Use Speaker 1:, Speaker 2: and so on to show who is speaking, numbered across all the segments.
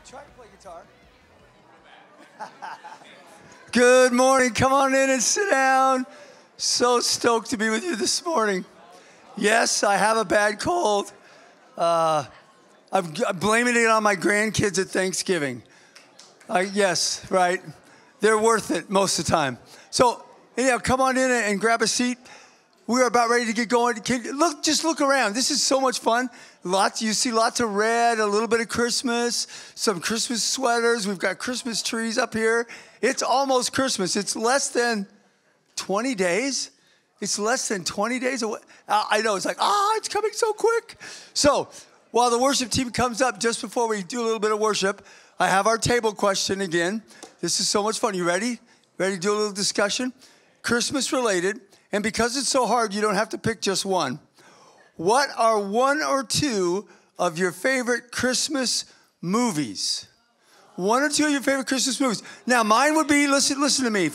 Speaker 1: Try to play guitar. Good morning. Come on in and sit down. So stoked to be with you this morning. Yes, I have a bad cold. I'm blaming it on my grandkids at Thanksgiving. Yes, right. They're worth it most of the time. So, anyhow, come on in and grab a seat. We're about ready to get going. Just look around. This is so much fun. You see lots of red, a little bit of Christmas, some Christmas sweaters. We've got Christmas trees up here. It's almost Christmas. It's less than 20 days. It's less than 20 days away. I know, it's like, it's coming so quick. So while the worship team comes up, just before we do a little bit of worship, I have our table question again. This is so much fun. You ready? Ready to do a little discussion? Christmas related. And because it's so hard, you don't have to pick just one. What are one or two of your favorite Christmas movies? One or two of your favorite Christmas movies. Now, mine would be, listen to me.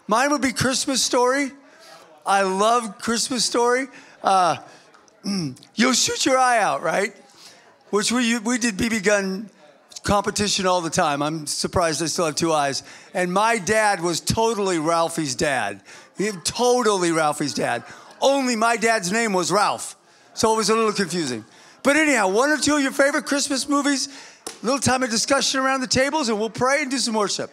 Speaker 1: Mine would be Christmas Story. I love Christmas Story. You'll shoot your eye out, right? Which we did BB gun competition all the time. I'm surprised I still have two eyes. And my dad was totally Ralphie's dad. Totally Ralphie's dad. Only my dad's name was Ralph. So it was a little confusing. But anyhow, one or two of your favorite Christmas movies, a little time of discussion around the tables, and we'll pray and do some worship.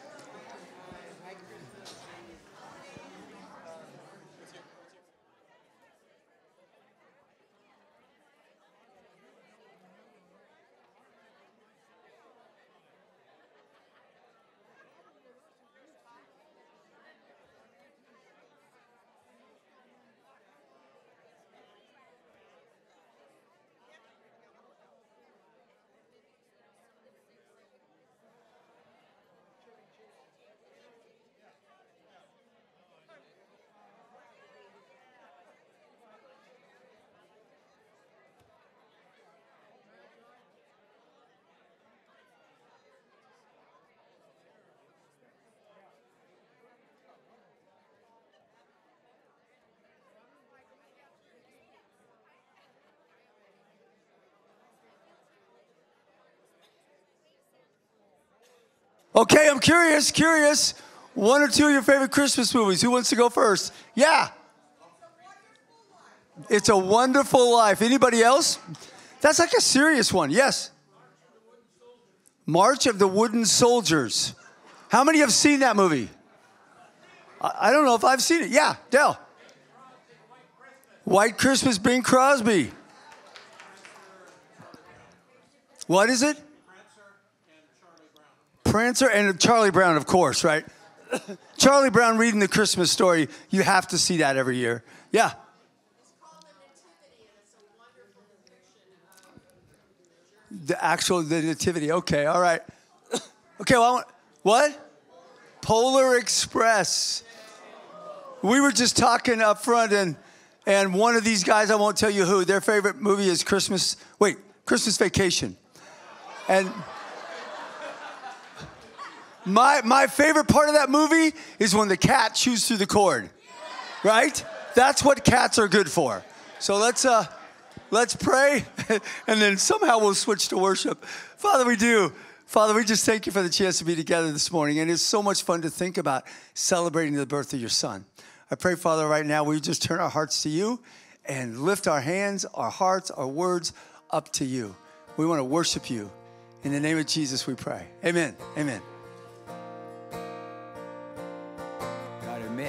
Speaker 1: Okay, I'm curious. One or two of your favorite Christmas movies. Who wants to go first? Yeah. It's a Wonderful Life. Anybody else? That's like a serious one. Yes. March of the Wooden Soldiers. How many have seen that movie? I don't know if I've seen it. Yeah, Dell. White Christmas, Bing Crosby. What is it? Prancer and Charlie Brown, of course, right? Charlie Brown reading the Christmas story. You have to see that every year. Yeah.
Speaker 2: It's called The Nativity, and it's a wonderful depiction of
Speaker 1: The Nativity. Okay, all right. Okay, well, what? Polar Express. We were just talking up front, and one of these guys, I won't tell you who, their favorite movie is Christmas Vacation. And my favorite part of that movie is when the cat chews through the cord, right? That's what cats are good for. So let's pray, and then somehow we'll switch to worship. Father, we just thank you for the chance to be together this morning, and it's so much fun to think about celebrating the birth of your son. I pray, Father, right now we just turn our hearts to you and lift our hands, our hearts, our words up to you. We want to worship you. In the name of Jesus, we pray. Amen. Amen.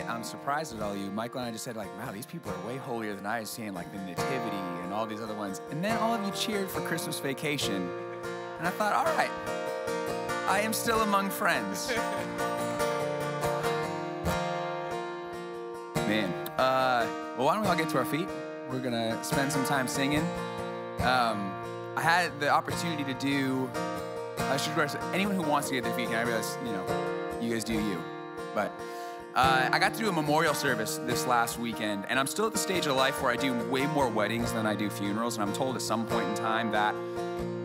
Speaker 3: I'm surprised at all you. Michael and I just said, wow, these people are way holier than I was seeing, the Nativity and all these other ones. And then all of you cheered for Christmas Vacation. And I thought, all right, I am still among friends. Man. Well, why don't we all get to our feet? We're going to spend some time singing. I had the opportunity to do, anyone who wants to get their feet, and I realize, you guys do you. But I got to do a memorial service this last weekend, and I'm still at the stage of life where I do way more weddings than I do funerals, and I'm told at some point in time that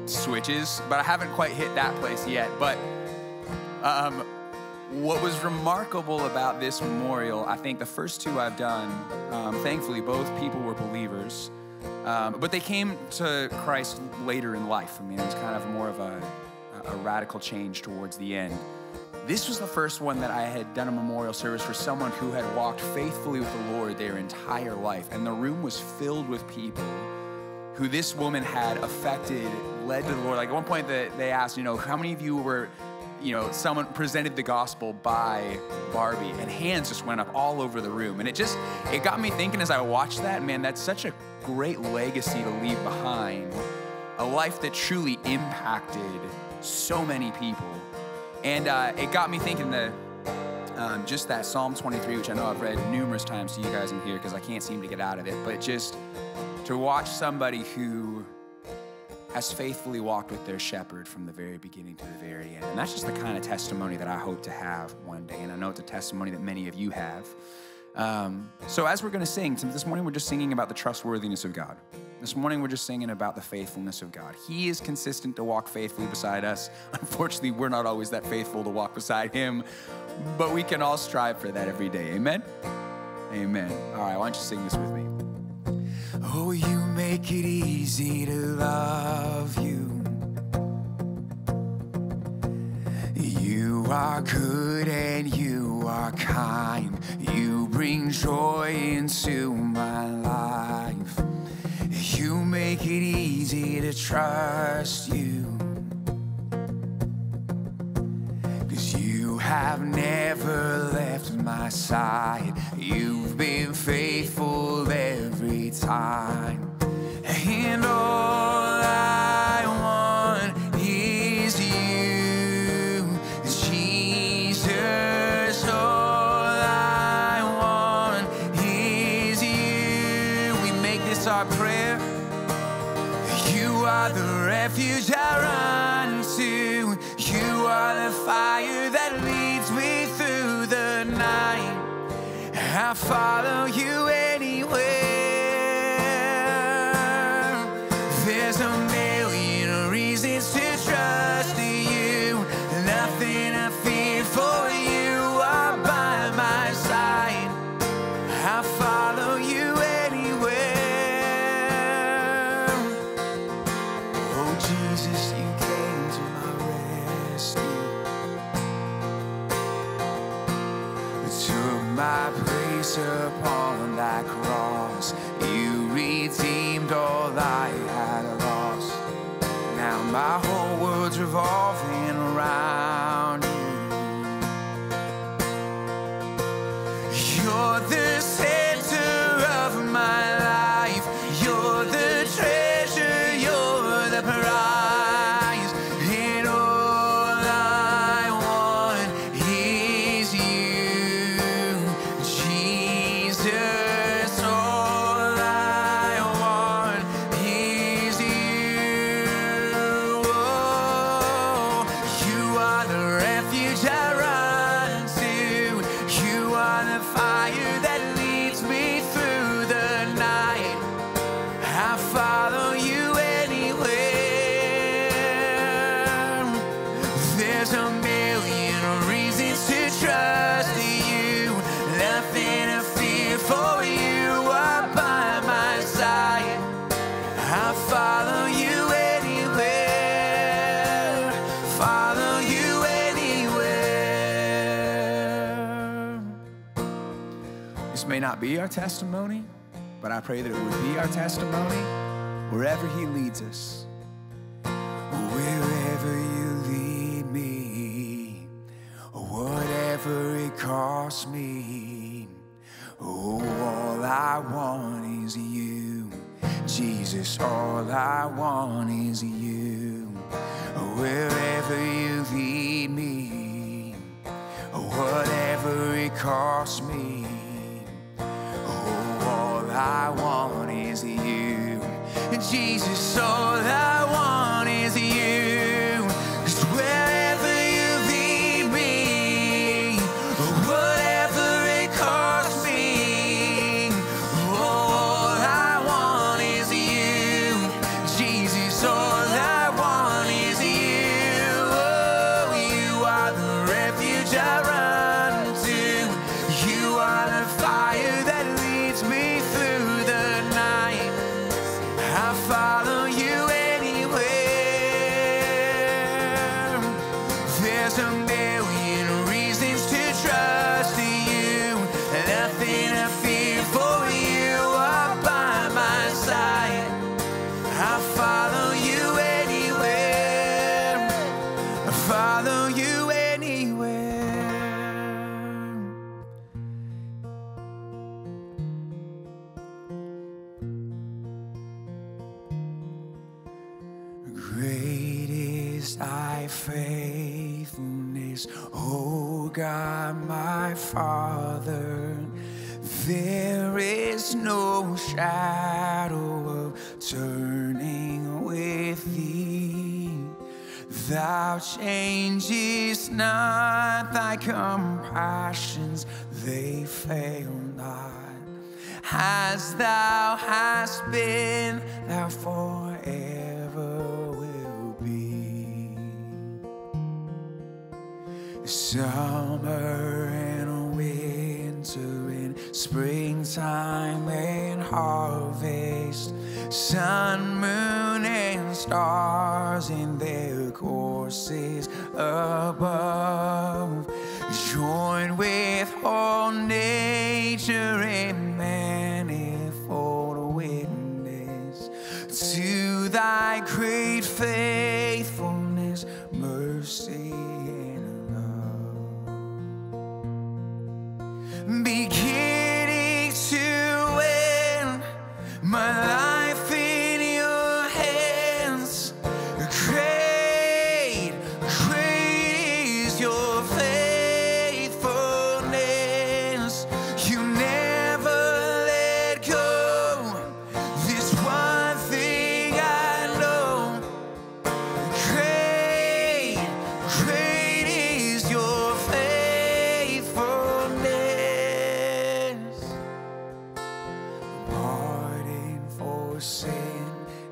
Speaker 3: switches, but I haven't quite hit that place yet. But what was remarkable about this memorial, I think the first two I've done, thankfully both people were believers, but they came to Christ later in life. I mean, it was kind of more of a a radical change towards the end. This was the first one that I had done a memorial service for someone who had walked faithfully with the Lord their entire life. And the room was filled with people who this woman had affected, led to the Lord. Like at one point they asked, how many of you were, someone presented the gospel by Barbie, and hands just went up all over the room. And it got me thinking as I watched that, man, that's such a great legacy to leave behind. A life that truly impacted so many people. And it got me thinking that just that Psalm 23, which I know I've read numerous times to you guys in here because I can't seem to get out of it, but just to watch somebody who has faithfully walked with their shepherd from the very beginning to the very end. And that's just the kind of testimony that I hope to have one day. And I know it's a testimony that many of you have. So as we're going to sing, this morning we're just singing about the trustworthiness of God. This morning we're just singing about the faithfulness of God. He is consistent to walk faithfully beside us. Unfortunately, we're not always that faithful to walk beside him, but we can all strive for that every day. Amen? Amen. All right, why don't you sing this with me? Oh, you make it easy to love you. You are good and you are kind. You bring joy into my life. You make it easy to trust you. 'Cause you have never left my side. You've been faithful every time. And all I want is you, Jesus. All I want is you. We make this our prayer. You are the refuge I run to. You are the fire that leads me through the night. I follow you anywhere. There's a million reasons to trust you. Nothing to fear, for you are by my side. I follow you anywhere. Oh Jesus, you came to my rescue. Took my place upon that cross. You redeemed all I had lost. Now my whole world's revolving around you. You're the center of my life. You're the treasure, you're the prize. And all I want is you, Jesus. All I want is you. Oh, you are the refuge I run to. You are the fire that leads me through the night. I follow you anywhere. There's a million reasons to trust you. Nothing to fear, for you are by my side. I follow you anywhere. Follow you anywhere. This may not be our testimony, but I pray that it would be our testimony wherever he leads us. Wherever you lead me, whatever it costs me. Oh, all I want is you, Jesus. All I want is you. Wherever you lead me, whatever it costs me. Oh, all I want is you, Jesus. All I want is you. 'Cause wherever you lead me, whatever it costs me, all I want is you, Jesus. All I want is you. Oh, you are the refuge I run to. You are the fire that leads me through the night. I follow you anywhere. There's a million reasons to trust you, nothing to fear, for you are by my side. I'll follow you anywhere, I'll follow you anywhere. Great is thy faithfulness, O God, my Father. There is no shadow of turning with thee. Thou changest not, thy compassions, they fail not. As thou hast been, thou forever will be. Summer and winter and springtime and harvest, sun, moon, and stars in their courses above, join with all nature and manifold witness to thy great faithfulness, mercy, and love. Beginning to end, my life in your hands. Great, great is your faithfulness. You never let go. This one thing I know. Great, great is your faithfulness. Pardon for sin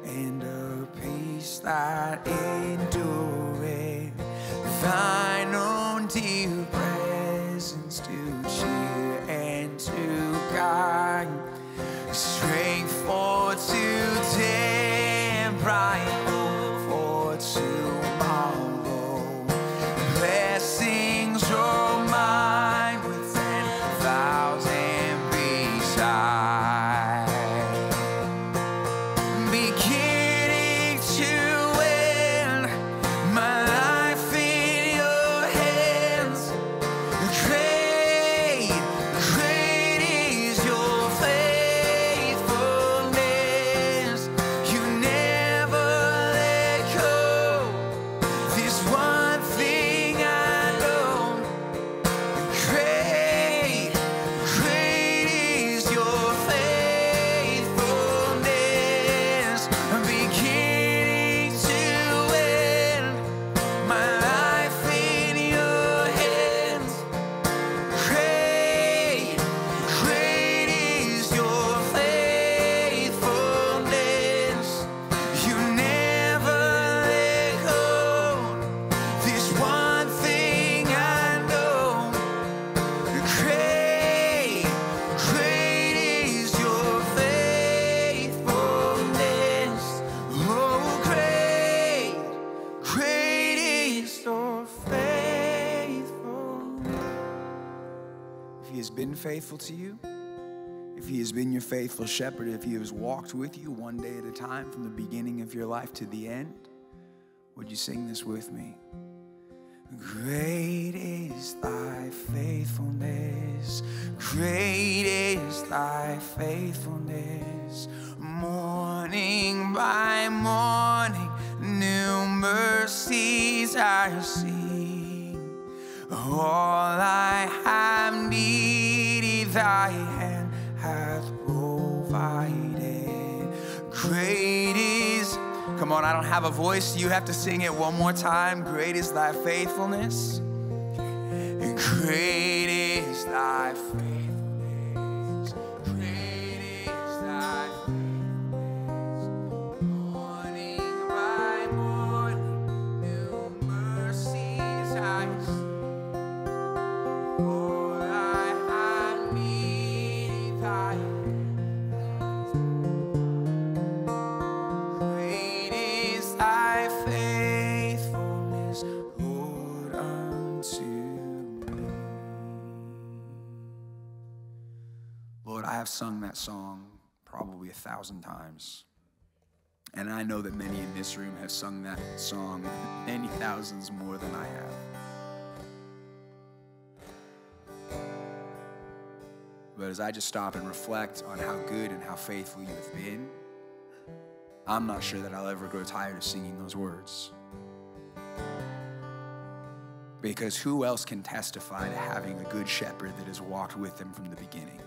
Speaker 3: and a peace that endureth. Thine own dear presence to cheer and to guide. Strength for today and bright hope for tomorrow. Blessings are mine with 10,000 beside. Beginning to end, my life in your hands. Great, great is your faithfulness. You never let go. This one thing I know. Great, great is your faithfulness. Beginning to end, my life in your hands. Great, great is your faithfulness. You never let go. This one thing I know. Great, great is your faithfulness. Oh, great, great is your faithfulness. If he has been faithful to you, if he has been your faithful shepherd, if he has walked with you one day at a time from the beginning of your life to the end, would you sing this with me? Great is thy faithfulness. Great is thy faithfulness. Morning by morning, new mercies I see. All I have needed, thy hand hath provided. Great is, come on, I don't have a voice. You have to sing it one more time. Great is thy faithfulness. And great is thy faithfulness. Great is thy faithfulness. Morning by morning, new mercies I see. All I have needed, thy hand. Great is thy faithfulness, Lord, unto me. I've sung that song probably 1,000 times. And I know that many in this room have sung that song many thousands more than I have. But as I just stop and reflect on how good and how faithful you have been, I'm not sure that I'll ever grow tired of singing those words. Because who else can testify to having a good shepherd that has walked with them from the beginning?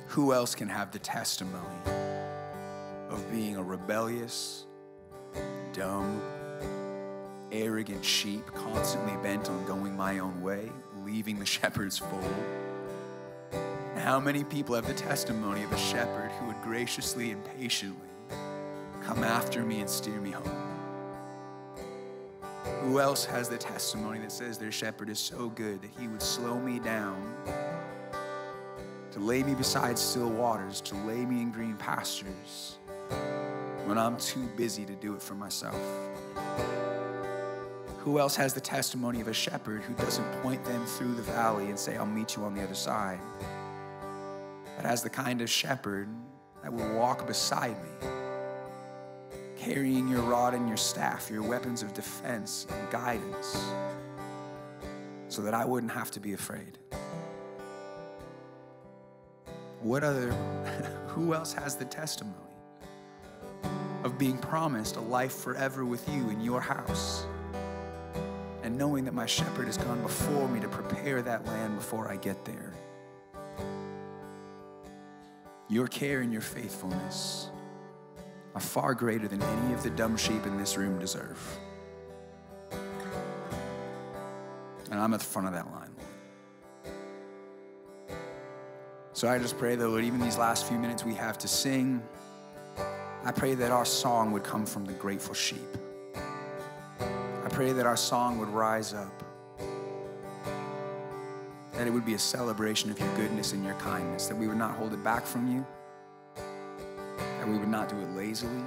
Speaker 3: Who else can have the testimony of being a rebellious, dumb, arrogant sheep, constantly bent on going my own way, leaving the shepherd's fold? How many people have the testimony of a shepherd who would graciously and patiently come after me and steer me home? Who else has the testimony that says their shepherd is so good that he would slow me down, to lay me beside still waters, to lay me in green pastures when I'm too busy to do it for myself? Who else has the testimony of a shepherd who doesn't point them through the valley and say, I'll meet you on the other side? But has the kind of shepherd that will walk beside me, carrying your rod and your staff, your weapons of defense and guidance, so that I wouldn't have to be afraid. Who else has the testimony of being promised a life forever with you in your house, and knowing that my shepherd has gone before me to prepare that land before I get there? Your care and your faithfulness are far greater than any of the dumb sheep in this room deserve. And I'm at the front of that line, Lord. So I just pray that, Lord, even these last few minutes we have to sing, I pray that our song would come from the grateful sheep. I pray that our song would rise up, that it would be a celebration of your goodness and your kindness, that we would not hold it back from you, that we would not do it lazily,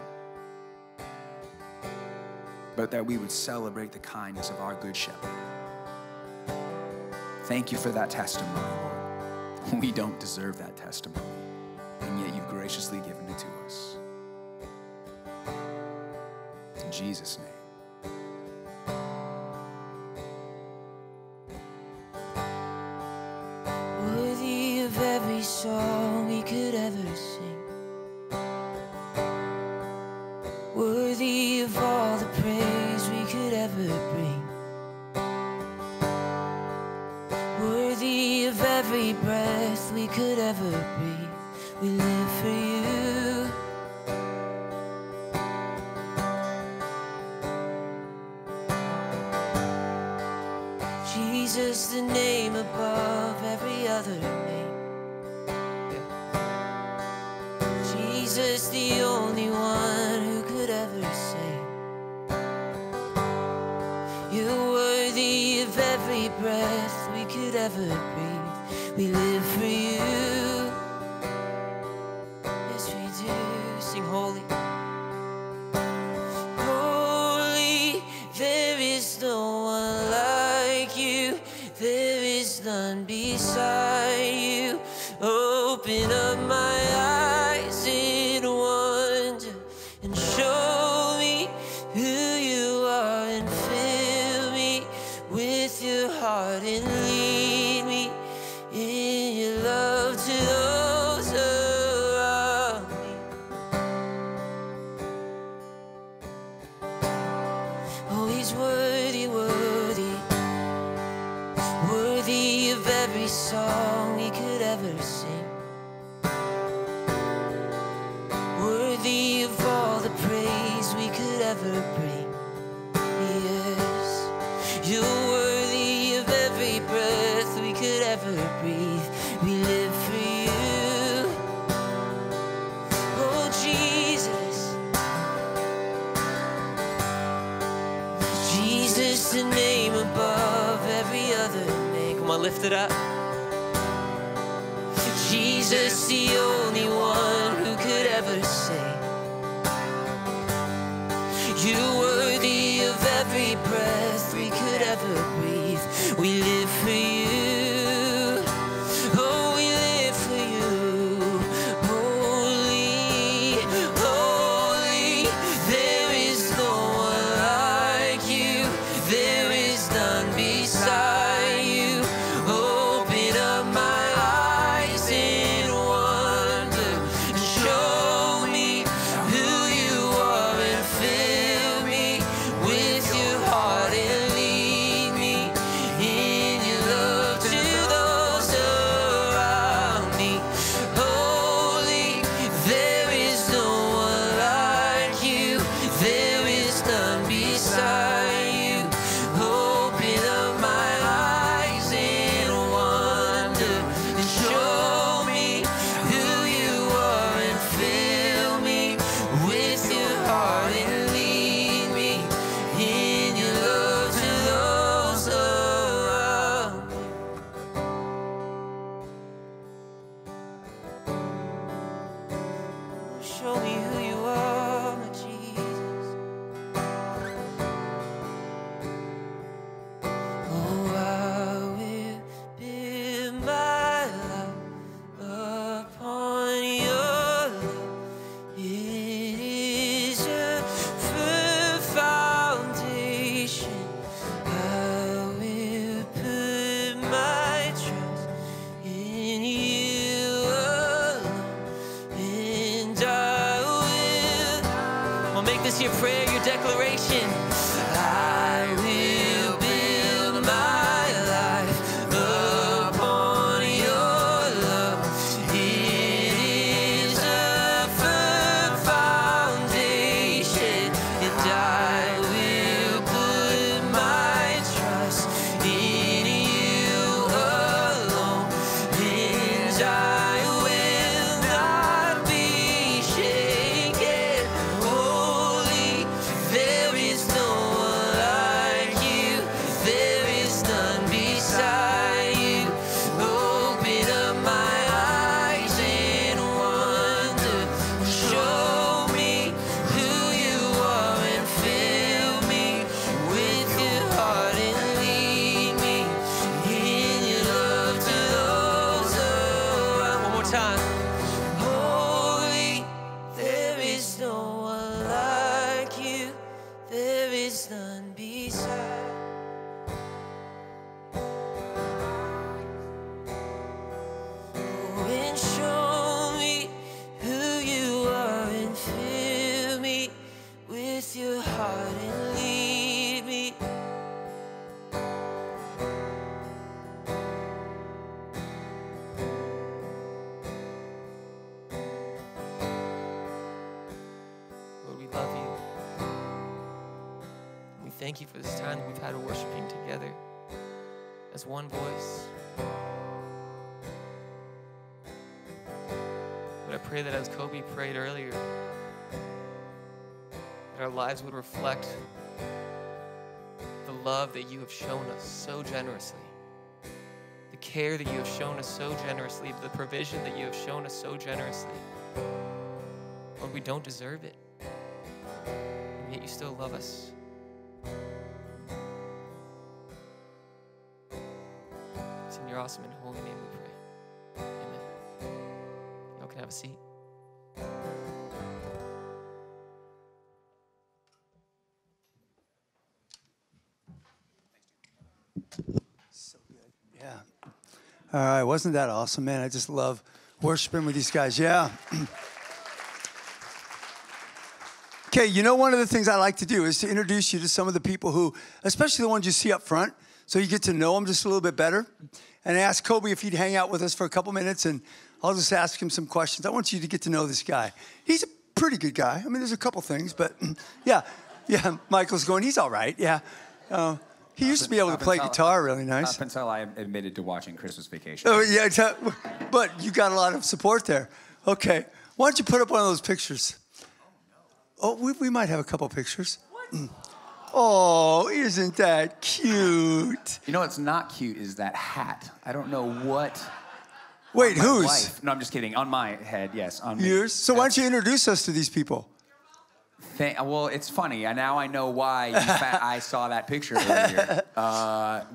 Speaker 3: but that we would celebrate the kindness of our good shepherd. Thank you for that testimony, Lord. We don't deserve that testimony, and yet you've graciously given it to us. In Jesus' name.
Speaker 2: Worthy of every song we could ever sing, worthy of all the praise we could ever bring, worthy of every breath we could ever breathe. We live for you. Jesus, the name above every other name. Jesus, the only one who could ever save. You're worthy of every breath we could ever breathe. We live for you. Yes, we do. Sing holy. Holy, there is no one like you. There is none beside you. Open up my eyes in wonder and show me who you are, and fill me with your heart and lead me in your love to those around me. Oh, he's worthy, worthy, worthy of every song we could ever sing, worthy of all the praise we could ever bring. Yes, you're worthy of every breath we could ever breathe. We live for you. Oh, Jesus, Jesus, the name above every other name. Come on, lift it up. Jesus, the only one who could ever save. You're worthy of every breath we could ever breathe. We live for you. Oh, we live for your prayer, your declaration. I will build my life upon your love. It is a firm foundation, and I will put my trust in you alone, and I will not be shaken. Holy, there is no one like you. There is none beside you. Open up my eyes in wonder. Show me who you are and fill me with your heart and lead me in your love to those around. One more time. Holy, there is no one like you. There is none beside. Oh, and show me who you are and fill me with your heart and lead me. Lord, we love you. We thank you for this time that we've had worshiping together as one voice. But I pray that as Kobe prayed earlier, that our lives would reflect the love that you have shown us so generously, the care that you have shown us so generously, the provision that you have shown us so generously. Lord, we don't deserve it, and yet you still love us. It's in your awesome and holy name we pray. Amen. Y'all can have a seat.
Speaker 1: Yeah. All right. Wasn't that awesome, man? I just love worshiping with these guys. Yeah. Okay, you know, one of the things I like to do is to introduce you to some of the people who, especially the ones you see up front, so you get to know them just a little bit better. And I asked Kobe if he'd hang out with us for a couple minutes, and I'll just ask him some questions. I want you to get to know this guy. He's a pretty good guy. I mean, there's a couple things, but yeah. Michael's going, he's all right, yeah. He used to be able to play guitar really nice.
Speaker 3: Up until I admitted to watching Christmas Vacation.
Speaker 1: Oh, yeah, but you got a lot of support there. Okay, why don't you put up one of those pictures? Oh, we might have a couple pictures. What? Oh, isn't that cute?
Speaker 3: You know what's not cute is that hat. I don't know what.
Speaker 1: Wait, whose?
Speaker 3: Wife. No, I'm just kidding. On my head, yes. On
Speaker 1: yours? So why don't you introduce us to these people?
Speaker 3: Well, it's funny. Now I know why I saw that picture earlier.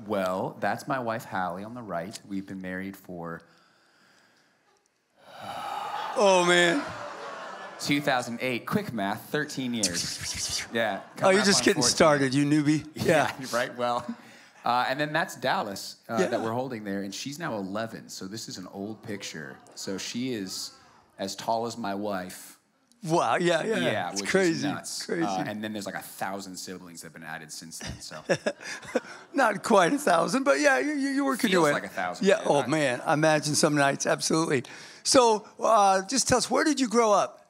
Speaker 3: Well, that's my wife, Hallie, on the right. We've been married for...
Speaker 1: Oh, man.
Speaker 3: 2008. Quick math, 13 years. Yeah.
Speaker 1: Oh, you're just getting
Speaker 3: 14.
Speaker 1: started, you newbie.
Speaker 3: Yeah, right. Well, and then that's Dallas that we're holding there, and she's now 11. So this is an old picture. So she is as tall as my wife.
Speaker 1: Wow, yeah. It's
Speaker 3: which
Speaker 1: crazy.
Speaker 3: is nuts.
Speaker 1: Crazy.
Speaker 3: And then there's like 1,000 siblings that have been added since then. So
Speaker 1: not quite 1,000, but yeah, you're working your way.
Speaker 3: Feels like 1,000.
Speaker 1: Yeah. Oh man, I imagine some nights, absolutely. So just tell us, where did you grow up?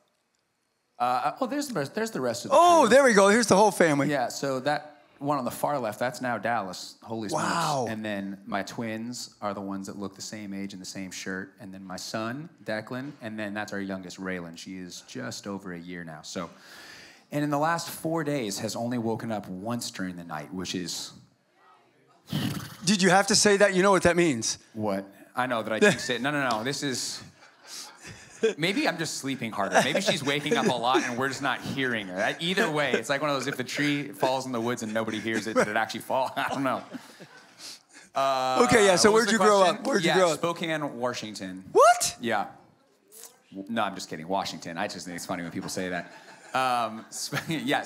Speaker 3: There's the rest of the
Speaker 1: Oh,
Speaker 3: crew.
Speaker 1: there we go. Here's the whole family.
Speaker 3: Yeah. So that one on the far left, that's now Dallas. Holy smokes.
Speaker 1: Wow.
Speaker 3: And then my twins are the ones that look the same age in the same shirt. And then my son, Declan, and then that's our youngest, Raylan. She is just over a year now. So, and in the last 4 days has only woken up once during the night, which is...
Speaker 1: Did you have to say that? You know what that means.
Speaker 3: What? I know that I keep saying, no, this is... Maybe I'm just sleeping harder. Maybe she's waking up a lot and we're just not hearing her. Either way, it's like one of those, if the tree falls in the woods and nobody hears it, did it actually fall? I don't know.
Speaker 1: Okay, yeah, so where'd you grow up? Where'd you grow up?
Speaker 3: Spokane, Washington.
Speaker 1: What?
Speaker 3: Yeah. No, I'm just kidding. Washington. I just think it's funny when people say that.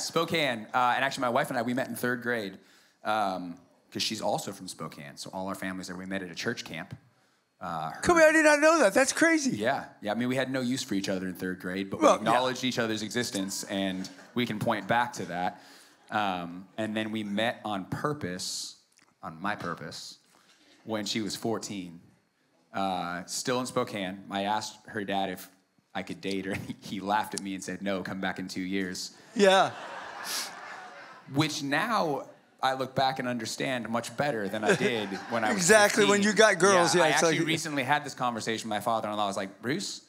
Speaker 3: Spokane. And actually, my wife and I, we met in 3rd grade because she's also from Spokane. So all our families there, we met at a church camp.
Speaker 1: Kobe, I did not know that. That's crazy.
Speaker 3: Yeah. I mean, we had no use for each other in 3rd grade, but we
Speaker 1: Well,
Speaker 3: acknowledged each other's existence, and we can point back to that. And then we met on my purpose, when she was 14. Still in Spokane. I asked her dad if I could date her. He laughed at me and said, no, come back in 2 years.
Speaker 1: Yeah.
Speaker 3: Which now I look back and understand much better than I did when I was
Speaker 1: Exactly,
Speaker 3: 15.
Speaker 1: when you got girls, yeah,
Speaker 3: I
Speaker 1: it's
Speaker 3: actually
Speaker 1: like-
Speaker 3: recently had this conversation with my father-in-law. I was like, Bruce,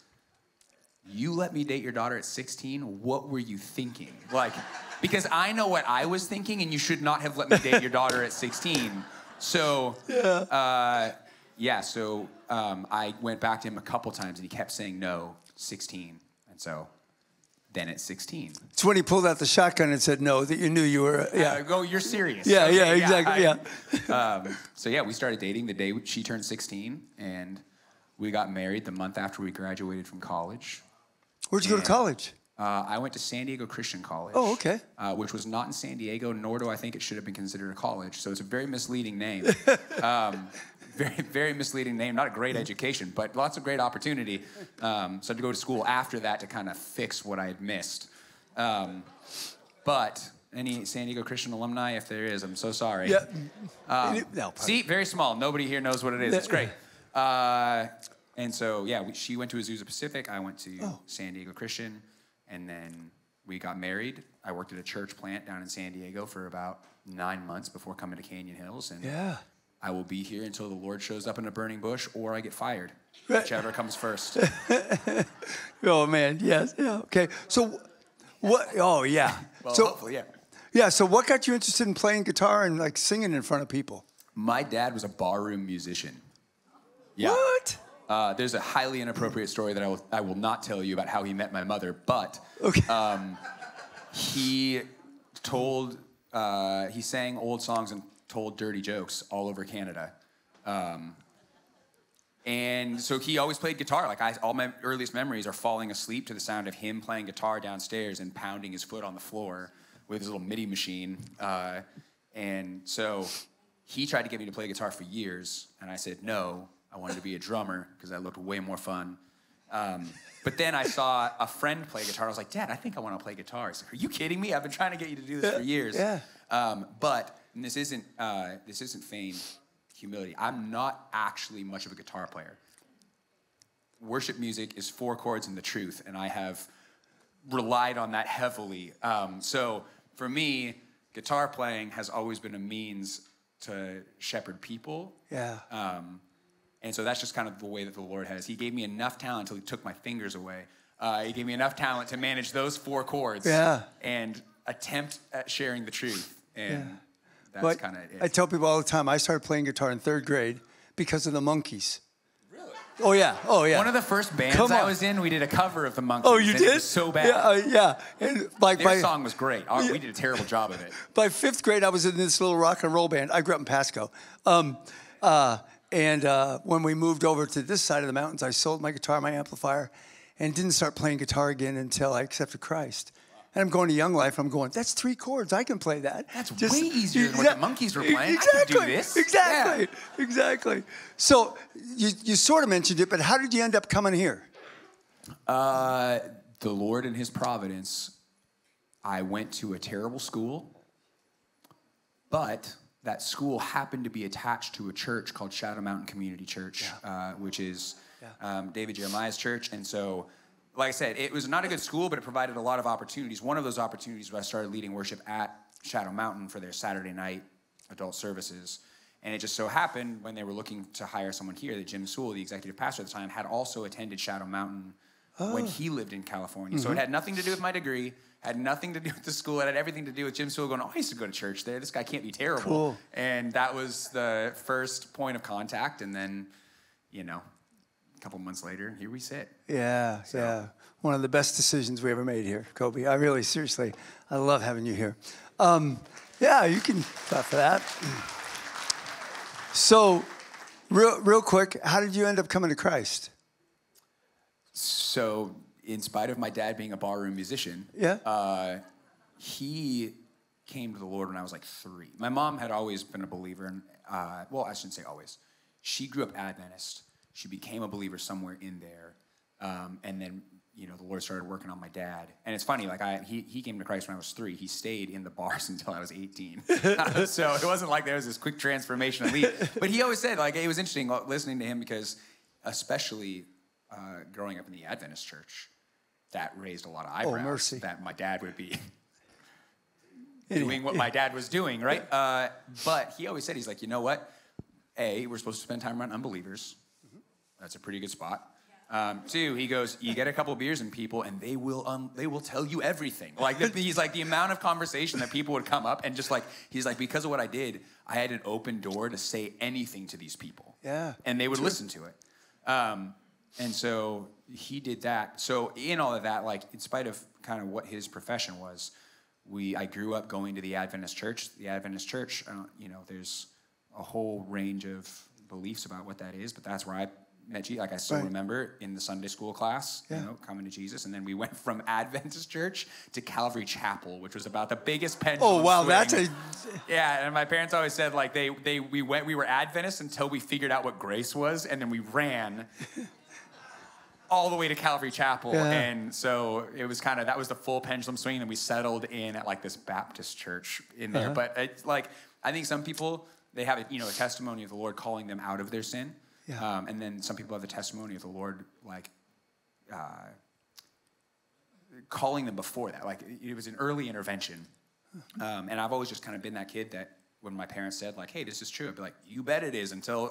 Speaker 3: you let me date your daughter at 16? What were you thinking? Like, because I know what I was thinking, and you should not have let me date your daughter at 16. So, I went back to him a couple times, and he kept saying no, 16. And so then at 16.
Speaker 1: It's when he pulled out the shotgun and said no, that you knew you were,
Speaker 3: Go, you're serious.
Speaker 1: Yeah,
Speaker 3: Okay,
Speaker 1: yeah, exactly,
Speaker 3: We started dating the day she turned 16, and we got married the month after we graduated from college.
Speaker 1: Where'd you go to college?
Speaker 3: I went to San Diego Christian College.
Speaker 1: Oh, okay.
Speaker 3: Which was not in San Diego, nor do I think it should have been considered a college. So it's a very misleading name. Very, very misleading name. Not a great education, but lots of great opportunity. So I had to go to school after that to kind of fix what I had missed. But any San Diego Christian alumni, if there is, I'm so sorry.
Speaker 1: Yeah.
Speaker 3: See, very small. Nobody here knows what it is. It's great. And so, she went to Azusa Pacific. I went to San Diego Christian. And then we got married. I worked at a church plant down in San Diego for about 9 months before coming to Canyon Hills. And I will be here until the Lord shows up in a burning bush or I get fired, whichever comes first.
Speaker 1: Oh, man, yes, yeah, okay. So what, oh, yeah.
Speaker 3: Well,
Speaker 1: so,
Speaker 3: hopefully, yeah.
Speaker 1: Yeah, so what got you interested in playing guitar and like singing in front of people?
Speaker 3: My dad was a barroom musician. Yeah.
Speaker 1: What?
Speaker 3: There's a highly inappropriate story that I will not tell you about how he met my mother, but he sang old songs and told dirty jokes all over Canada. And so he always played guitar. All my earliest memories are falling asleep to the sound of him playing guitar downstairs and pounding his foot on the floor with his little MIDI machine. And so he tried to get me to play guitar for years, and I said no. I wanted to be a drummer because that looked way more fun. But then I saw a friend play guitar. I was like, Dad, I think I want to play guitar. He's like, are you kidding me? I've been trying to get you to do this for years.
Speaker 1: Yeah.
Speaker 3: And this isn't feigned humility. I'm not actually much of a guitar player. Worship music is 4 chords and the truth, and I have relied on that heavily. So for me, guitar playing has always been a means to shepherd people.
Speaker 1: Yeah.
Speaker 3: And so that's just kind of the way that the Lord has. He gave me enough talent until he took my fingers away. He gave me enough talent to manage those 4 chords and attempt at sharing the truth. And that's kind of it.
Speaker 1: I tell people all the time, I started playing guitar in 3rd grade because of the Monkees.
Speaker 3: Really?
Speaker 1: Oh, yeah. Oh, yeah.
Speaker 3: One of the first bands I was in, we did a cover of the Monkees.
Speaker 1: Oh, you
Speaker 3: and
Speaker 1: did?
Speaker 3: It was so bad.
Speaker 1: Yeah. And
Speaker 3: Their song was great. We did a terrible job of it.
Speaker 1: By 5th grade, I was in this little rock and roll band. I grew up in Pasco. When we moved over to this side of the mountains, I sold my guitar, my amplifier, and didn't start playing guitar again until I accepted Christ. And I'm going to Young Life, and I'm going, that's 3 chords. I can play that.
Speaker 3: That's way easier than what the Monkees were playing. I can do this.
Speaker 1: Exactly. So you sort of mentioned it, but how did you end up coming here?
Speaker 3: The Lord in his providence, I went to a terrible school, but that school happened to be attached to a church called Shadow Mountain Community Church, which is David Jeremiah's church. And so, like I said, it was not a good school, but it provided a lot of opportunities. One of those opportunities was I started leading worship at Shadow Mountain for their Saturday night adult services. And it just so happened when they were looking to hire someone here that Jim Sewell, the executive pastor at the time, had also attended Shadow Mountain when he lived in California. So it had nothing to do with my degree, had nothing to do with the school. It had everything to do with Jim Sewell going, I used to go to church there. This guy can't be terrible.
Speaker 1: Cool.
Speaker 3: And that was the first point of contact. And then, a couple months later, here we sit.
Speaker 1: Yeah. One of the best decisions we ever made here, Kobe. I really, seriously, I love having you here. You can clap for that. So, real quick, how did you end up coming to Christ?
Speaker 3: So, in spite of my dad being a barroom musician, he came to the Lord when I was like 3. My mom had always been a believer, and I shouldn't say always. She grew up Adventist. she became a believer somewhere in there. And then, you know, the Lord started working on my dad. And it's funny, like he came to Christ when I was 3. He stayed in the bars until I was 18. So it wasn't like there was this quick transformation of leave. But he always said, like, it was interesting listening to him because especially growing up in the Adventist church, that raised a lot of eyebrows.
Speaker 1: Oh, mercy.
Speaker 3: That my dad would be doing what my dad was doing, right? But he always said, he's like, you know what? A, we're supposed to spend time around unbelievers. That's a pretty good spot. 2, he goes, you get a couple beers in people, and they will tell you everything. Like he's like the amount of conversation that people would come up and just like he's like, because of what I did, I had an open door to say anything to these people.
Speaker 1: Yeah,
Speaker 3: and they would listen to it. And so he did that. So in all of that, like in spite of kind of what his profession was, I grew up going to the Adventist church. The Adventist church, you know, there's a whole range of beliefs about what that is, but that's where I met Jesus. Like I still remember in the Sunday school class, you know, coming to Jesus. And then we went from Adventist church to Calvary Chapel, which was about the biggest pendulum swing.
Speaker 1: That's a...
Speaker 3: Yeah, and my parents always said, like, we were Adventists until we figured out what grace was, and then we ran all the way to Calvary Chapel. Yeah. And so it was kind of, that was the full pendulum swing, and we settled in at, like, this Baptist church in there. But, it's like, I think some people, they have, you know, a testimony of the Lord calling them out of their sin. Yeah. And then some people have the testimony of the Lord, like, calling them before that. Like, it was an early intervention. And I've always just kind of been that kid that when my parents said, like, hey, this is true, I'd be like, you bet it is, until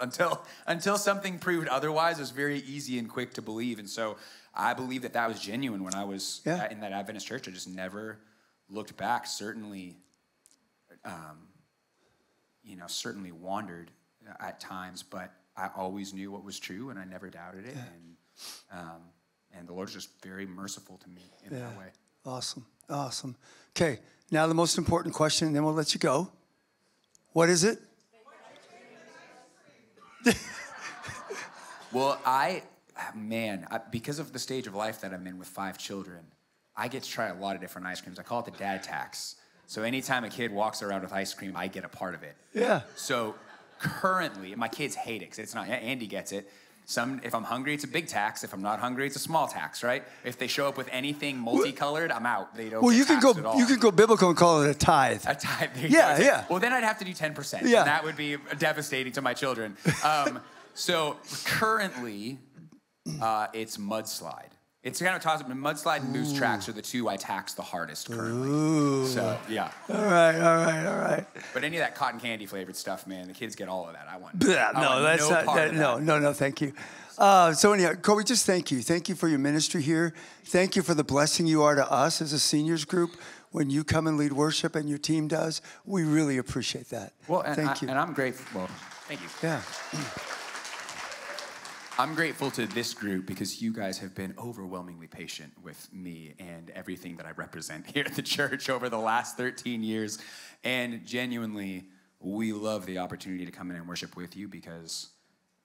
Speaker 3: something proved otherwise. It was very easy and quick to believe. And so I believe that was genuine when I was in that Adventist church. I just never looked back. Certainly, you know, certainly wandered at times, but I always knew what was true, and I never doubted it. Yeah. And the Lord's just very merciful to me in that way.
Speaker 1: Awesome. Awesome. Okay, now the most important question, and then we'll let you go. What is it?
Speaker 3: Well, because of the stage of life that I'm in with 5 children, I get to try a lot of different ice creams. I call it the dad tax. So anytime a kid walks around with ice cream, I get a part of it. Yeah. So currently, my kids hate it because it's not, Andy gets it. If I'm hungry, it's a big tax. If I'm not hungry, it's a small tax, right? If they show up with anything multicolored, I'm out. They don't get taxed at all.
Speaker 1: You could go biblical and call it a tithe.
Speaker 3: A tithe.
Speaker 1: Yeah.
Speaker 3: Well, then I'd have to do 10%.
Speaker 1: Yeah.
Speaker 3: And that would be devastating to my children. So currently, it's mudslide. It's kind of toss up. Mudslide and moose tracks are the 2 I tax the hardest currently. Ooh. So, yeah.
Speaker 1: All right.
Speaker 3: But any of that cotton candy flavored stuff, man, the kids get all of that. I want
Speaker 1: No, thank you. So anyhow, Kobe, just thank you. Thank you for your ministry here. Thank you for the blessing you are to us as a seniors group. When you come and lead worship and your team does, we really appreciate that.
Speaker 3: Well,
Speaker 1: thank you.
Speaker 3: And I'm grateful. Well, thank you.
Speaker 1: Yeah.
Speaker 3: I'm grateful to this group because you guys have been overwhelmingly patient with me and everything that I represent here at the church over the last 13 years. And genuinely, we love the opportunity to come in and worship with you because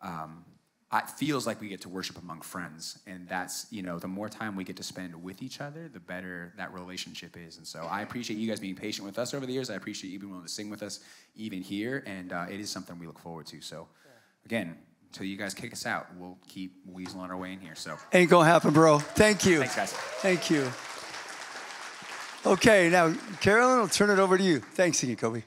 Speaker 3: it feels like we get to worship among friends. And that's, you know, the more time we get to spend with each other, the better that relationship is. And so I appreciate you guys being patient with us over the years. I appreciate you being willing to sing with us even here. And it is something we look forward to. So again, until you guys kick us out, we'll keep weaseling our way in here. So
Speaker 1: ain't gonna happen, bro. Thank you.
Speaker 3: Thanks, guys.
Speaker 1: Thank you. Okay, now Carolyn, I'll turn it over to you. Thanks again, Kobe.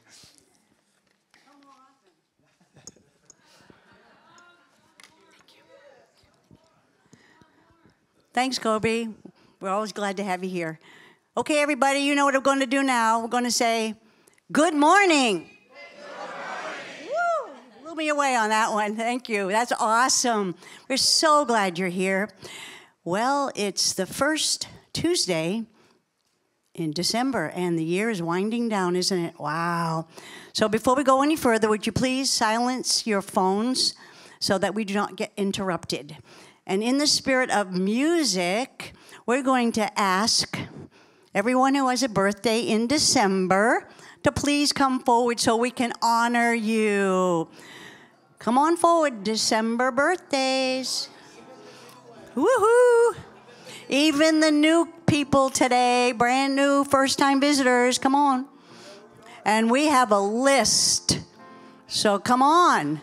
Speaker 4: Thanks, Kobe. We're always glad to have you here. Okay, everybody, you know what we're going to do now. We're going to say, good morning. Me away on that one. Thank you. That's awesome. We're so glad you're here. Well, it's the first Tuesday in December, and the year is winding down, isn't it? Wow. So before we go any further, would you please silence your phones so that we do not get interrupted? And in the spirit of music, we're going to ask everyone who has a birthday in December to please come forward so we can honor you. Come on forward, December birthdays. Woohoo! Even the new people today, brand new first-time visitors, come on. And we have a list, so come on.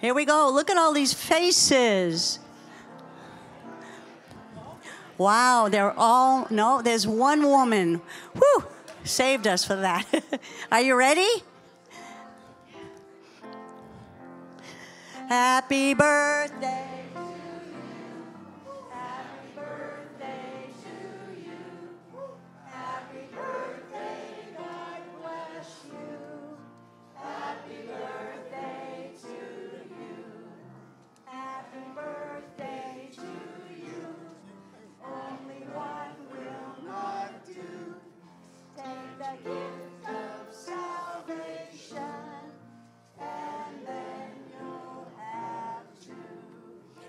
Speaker 4: Here we go. Look at all these faces. Wow, they're all, no, there's one woman. Whew, saved us for that. Are you ready? Happy birthday.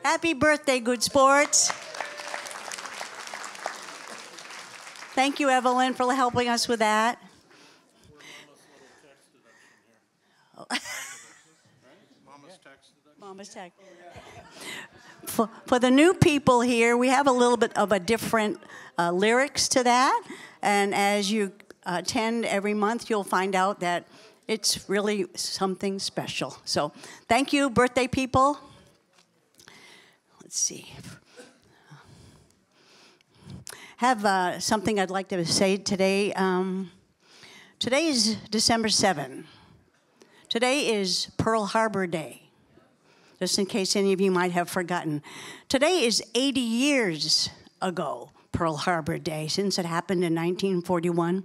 Speaker 4: Happy birthday, good sports. Thank you, Evelyn, for helping us with that. Mama's text. For the new people here, we have a little bit of a different lyrics to that. And as you attend every month, you'll find out that it's really something special. So thank you, birthday people. Let's see. Have something I'd like to say today. Today is December 7. Today is Pearl Harbor Day, just in case any of you might have forgotten. Today is 80 years ago, Pearl Harbor Day, since it happened in 1941.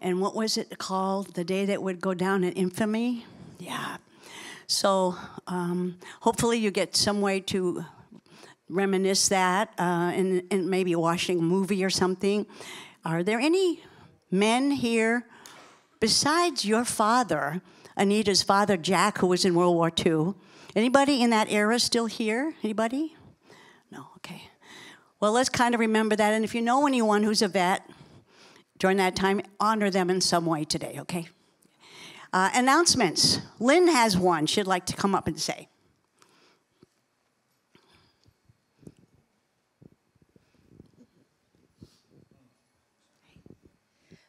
Speaker 4: And what was it called? The day that would go down in infamy? Yeah. So hopefully you get some way to reminisce that and maybe watching a movie or something. Are there any men here besides your father, Anita's father, Jack, who was in World War II? Anybody in that era still here? Anybody? No, okay. Well, let's kind of remember that. And if you know anyone who's a vet during that time, honor them in some way today, okay? Announcements. Lynn has one she'd like to come up and say.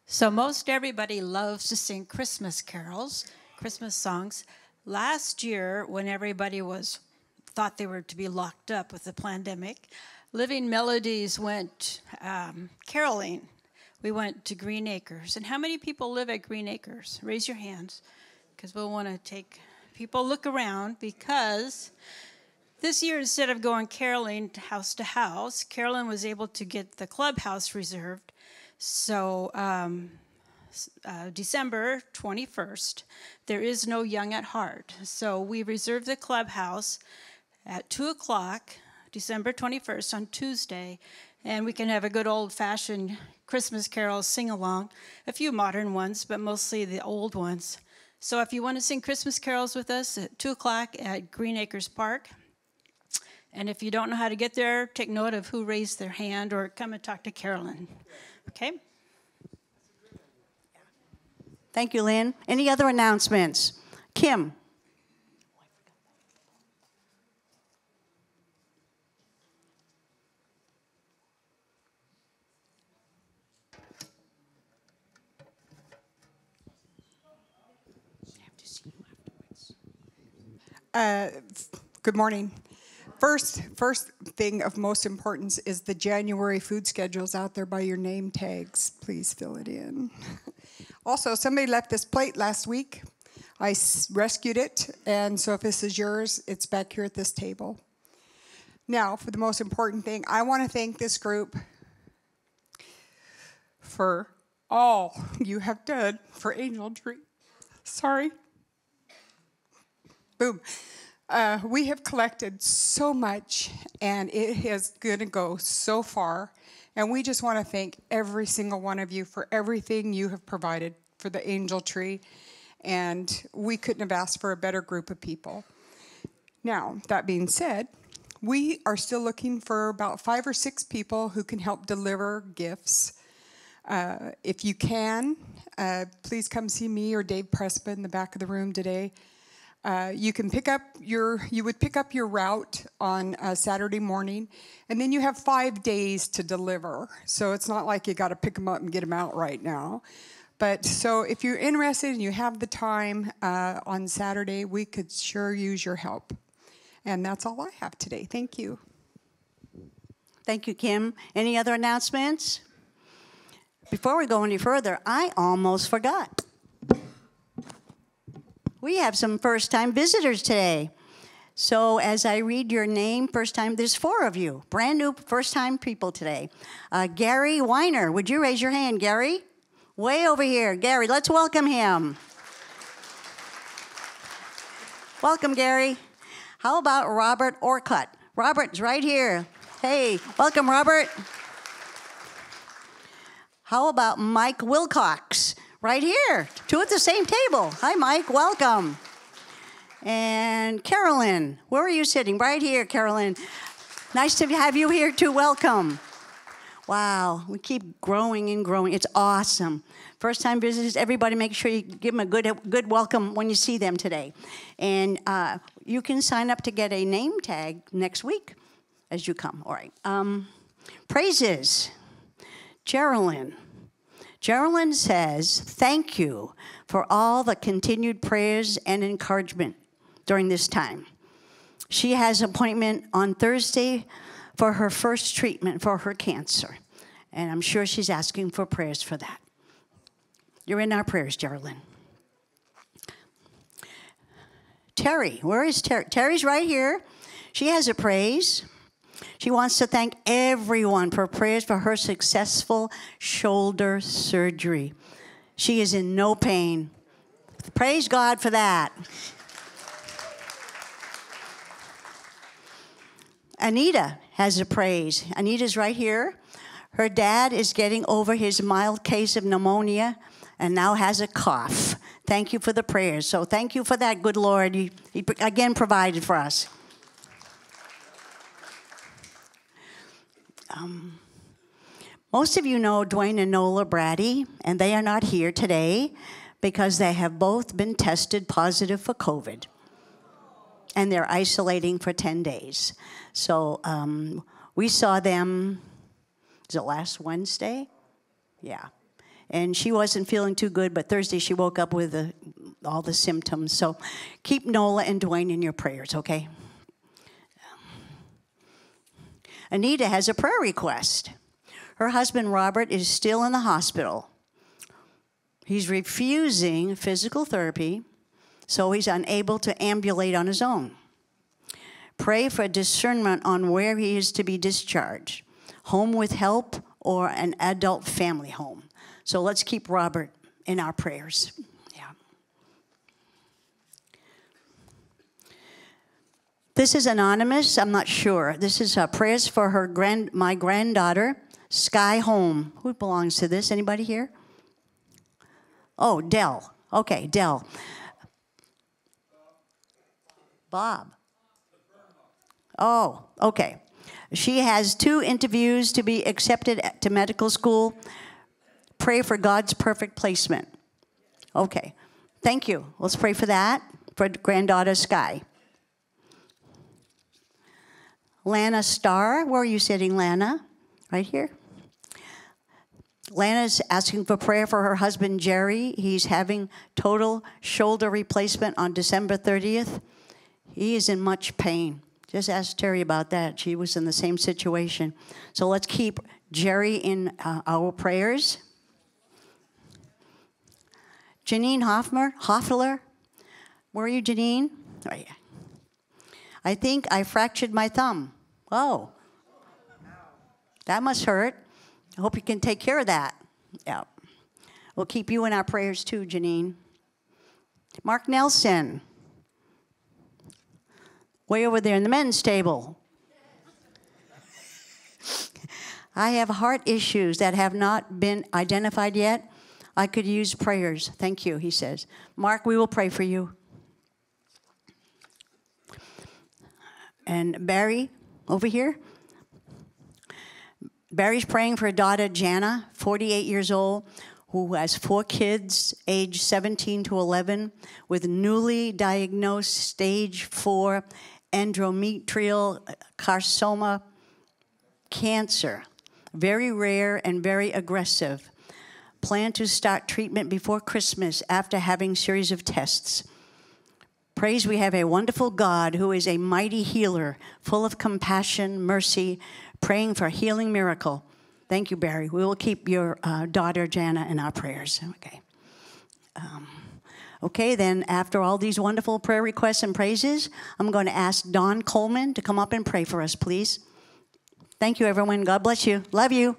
Speaker 5: So most everybody loves to sing Christmas carols, Christmas songs. Last year, when everybody thought they were to be locked up with the pandemic, Living Melodies went caroling. We went to Green Acres. And how many people live at Green Acres? Raise your hands, because we'll want to take people look around, because this year, instead of going caroling house to house, Carolyn was able to get the clubhouse reserved. So December 21st, there is no Young at Heart. So we reserved the clubhouse at 2 o'clock, December 21st on Tuesday, and we can have a good old-fashioned Christmas carol sing-along, a few modern ones, but mostly the old ones. So if you want to sing Christmas carols with us at 2 o'clock at Green Acres Park, and if you don't know how to get there, take note of who raised their hand or come and talk to Carolyn. Okay?
Speaker 4: Thank you, Lynn. Any other announcements? Kim.
Speaker 6: Good morning. First thing of most importance is the January food schedules out there by your name tags. Please fill it in. Also, somebody left this plate last week. I rescued it, and so if this is yours, it's back here at this table. Now, for the most important thing, I want to thank this group for all you have done for Angel Tree. Sorry. Boom. We have collected so much, and it is going to go so far. And we just want to thank every single one of you for everything you have provided for the Angel Tree. And we couldn't have asked for a better group of people. Now, that being said, we are still looking for about 5 or 6 people who can help deliver gifts. If you can, please come see me or Dave Prespa in the back of the room today. You would pick up your route on Saturday morning, and then you have 5 days to deliver. So it's not like you got to pick them up and get them out right now. But so if you're interested and you have the time on Saturday, we could sure use your help. And that's all I have today. Thank you.
Speaker 4: Thank you, Kim. Any other announcements? Before we go any further, I almost forgot. We have some first-time visitors today. So as I read your name, first time, there's 4 of you, brand new first-time people today. Gary Weiner, would you raise your hand, Gary? Way over here. Gary, let's welcome him. Welcome, Gary. How about Robert Orcutt? Robert's right here. Hey, welcome, Robert. How about Mike Wilcox? Right here, 2 at the same table. Hi, Mike, welcome. And Carolyn, where are you sitting? Right here, Carolyn. Nice to have you here too, welcome. Wow, we keep growing and growing. It's awesome. First time visitors, everybody make sure you give them a good welcome when you see them today. And you can sign up to get a name tag next week as you come. All right. Praises. Geraldine. Geraldine says, thank you for all the continued prayers and encouragement during this time. She has an appointment on Thursday for her first treatment for her cancer. And I'm sure she's asking for prayers for that. You're in our prayers, Geraldine. Terry, where is Terry? Terry's right here. She has a praise. She wants to thank everyone for prayers for her successful shoulder surgery. She is in no pain. Praise God for that. Anita has a praise. Anita's right here. Her dad is getting over his mild case of pneumonia and now has a cough. Thank you for the prayers. So thank you for that, good Lord. He again provided for us. Most of you know Dwayne and Nola Brady, and they are not here today because they have both been tested positive for COVID. And they're isolating for 10 days. So we saw them, was it last Wednesday? Yeah. And she wasn't feeling too good, but Thursday she woke up with all the symptoms. So keep Nola and Dwayne in your prayers, okay? Anita has a prayer request. Her husband, Robert, is still in the hospital. He's refusing physical therapy, so he's unable to ambulate on his own. Pray for discernment on where he is to be discharged, home with help or an adult family home. So let's keep Robert in our prayers. Yeah. This is anonymous, I'm not sure. This is prayers for my granddaughter, Sky Home. Who belongs to this? Anybody here? Oh, Dell. Okay, Dell. Bob. Oh, okay. She has 2 interviews to be accepted to medical school. Pray for God's perfect placement. Okay. Thank you. Let's pray for that, for granddaughter Sky. Lana Starr. Where are you sitting, Lana? Right here. Lana's asking for prayer for her husband, Jerry. He's having total shoulder replacement on December 30th. He is in much pain. Just ask Terry about that. She was in the same situation. So let's keep Jerry in our prayers. Janine Hoffler. Where are you, Janine? Oh, yeah. I think I fractured my thumb. Oh. That must hurt. I hope you can take care of that. Yeah. We'll keep you in our prayers too, Janine. Mark Nelson. Way over there in the men's table. I have heart issues that have not been identified yet. I could use prayers. Thank you, he says. Mark, we will pray for you. And Barry, over here. Barry's praying for daughter Jana, 48 years old, who has 4 kids, age 17 to 11, with newly diagnosed stage 4 endometrial carcinoma cancer. Very rare and very aggressive. plan to start treatment before Christmas after having series of tests. Praise we have a wonderful God who is a mighty healer, full of compassion, mercy, praying for a healing miracle. Thank you, Barry. We will keep your daughter, Jana, in our prayers. Okay. Okay, then after all these wonderful prayer requests and praises, I'm going to ask Don Coleman to come up and pray for us, please. Thank you, everyone. God bless you. Love you.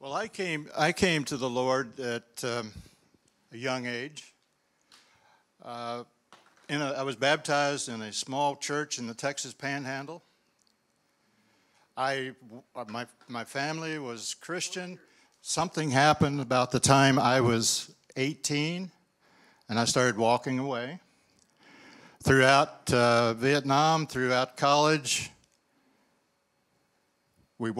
Speaker 7: Well, I came to the Lord at a young age. I was baptized in a small church in the Texas Panhandle. My family was Christian. Something happened about the time I was 18, and I started walking away. Throughout Vietnam, throughout college, he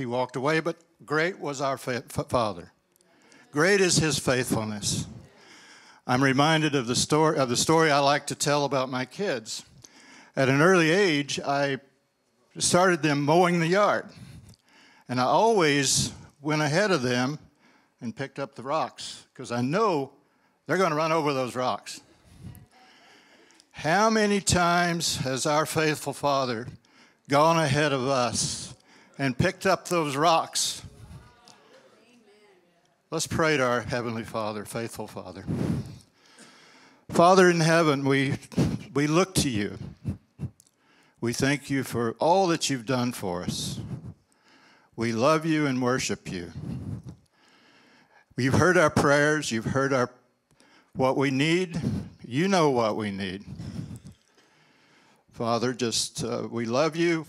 Speaker 7: walked away, but great was our Father. Great is his faithfulness. I'm reminded of the story I like to tell about my kids. At an early age, I started them mowing the yard, and I always went ahead of them and picked up the rocks because I know they're going to run over those rocks. How many times has our faithful Father gone ahead of us and picked up those rocks? Let's pray to our Heavenly Father, faithful Father. Father in heaven, we look to you. We thank you for all that you've done for us. We love you and worship you. You've heard our prayers. You've heard what we need. You know what we need. Father, we love you,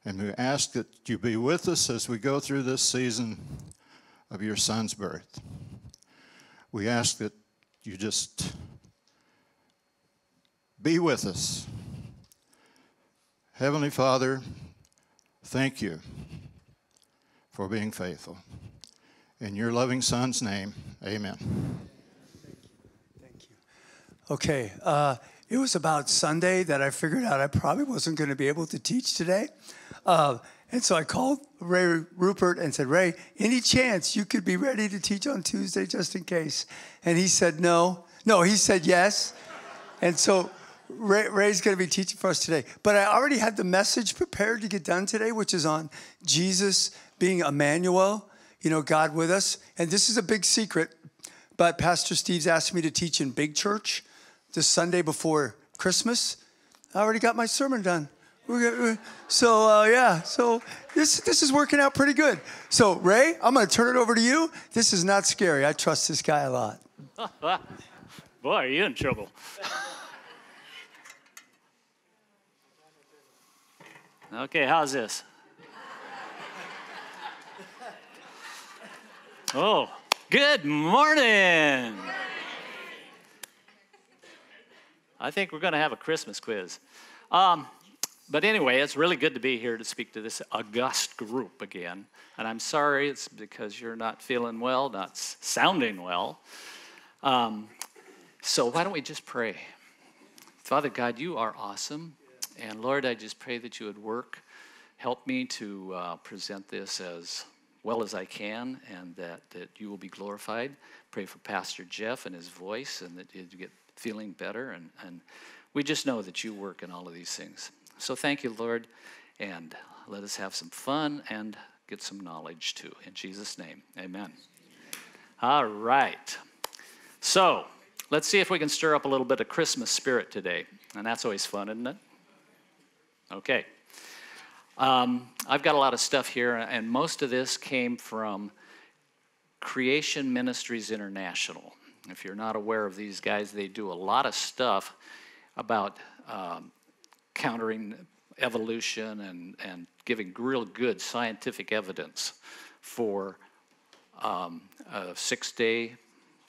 Speaker 7: and we ask that you be with us as we go through this season of your Son's birth. We ask that you just be with us. Heavenly Father, thank you for being faithful. In your loving Son's name, amen.
Speaker 1: Thank you. Okay, it was about Sunday that I figured out I probably wasn't going to be able to teach today. And so I called Ray Rupert and said, Ray, any chance you could be ready to teach on Tuesday just in case? And he said no. No, he said yes. And so Ray's going to be teaching for us today. But I already had the message prepared to get done today, which is on Jesus being Emmanuel, God with us. And this is a big secret, but Pastor Steve's asked me to teach in Big Church this Sunday before Christmas. I already got my sermon done. So this is working out pretty good. So Ray, I'm going to turn it over to you. This is not scary. I trust this guy a lot.
Speaker 8: Boy, are you in trouble. Okay, how's this? Oh, good morning. I think we're going to have a Christmas quiz. But anyway, it's really good to be here to speak to this august group again. And I'm sorry, it's because you're not feeling well, not sounding well. So why don't we just pray? Father God, you are awesome. And Lord, I just pray that you would help me to present this as well as I can, and that you will be glorified. Pray for Pastor Jeff and his voice, and that you get feeling better. And we just know that you work in all of these things. So thank you, Lord, and let us have some fun and get some knowledge too. In Jesus' name, amen. All right. So let's see if we can stir up a little bit of Christmas spirit today. And that's always fun, isn't it? Okay. I've got a lot of stuff here, and most of this came from Creation Ministries International. If you're not aware of these guys, they do a lot of stuff about countering evolution and giving real good scientific evidence for a 6-day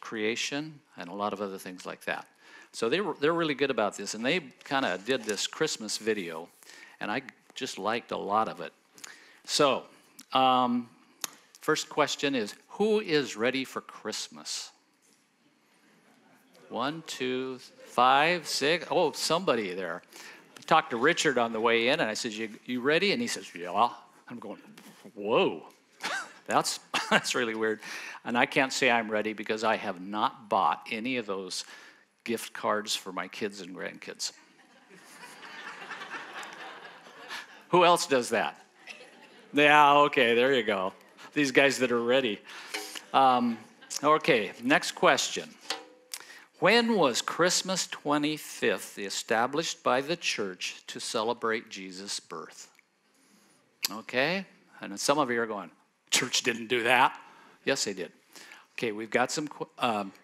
Speaker 8: creation and a lot of other things like that. So they're really good about this, and they kind of did this Christmas video, and I just liked a lot of it. So first question is, who is ready for Christmas? 1, 2, 5, 6. Oh, somebody there. talked to Richard on the way in, and I said, you ready? And he says, yeah. I'm going, whoa, that's really weird. And I can't say I'm ready because I have not bought any of those gift cards for my kids and grandkids. Who else does that? Yeah, okay, there you go. These guys that are ready. Okay, next question. When was Christmas 25th established by the church to celebrate Jesus' birth? Okay, and some of you are going, church didn't do that. Yes, they did. Okay, we've got some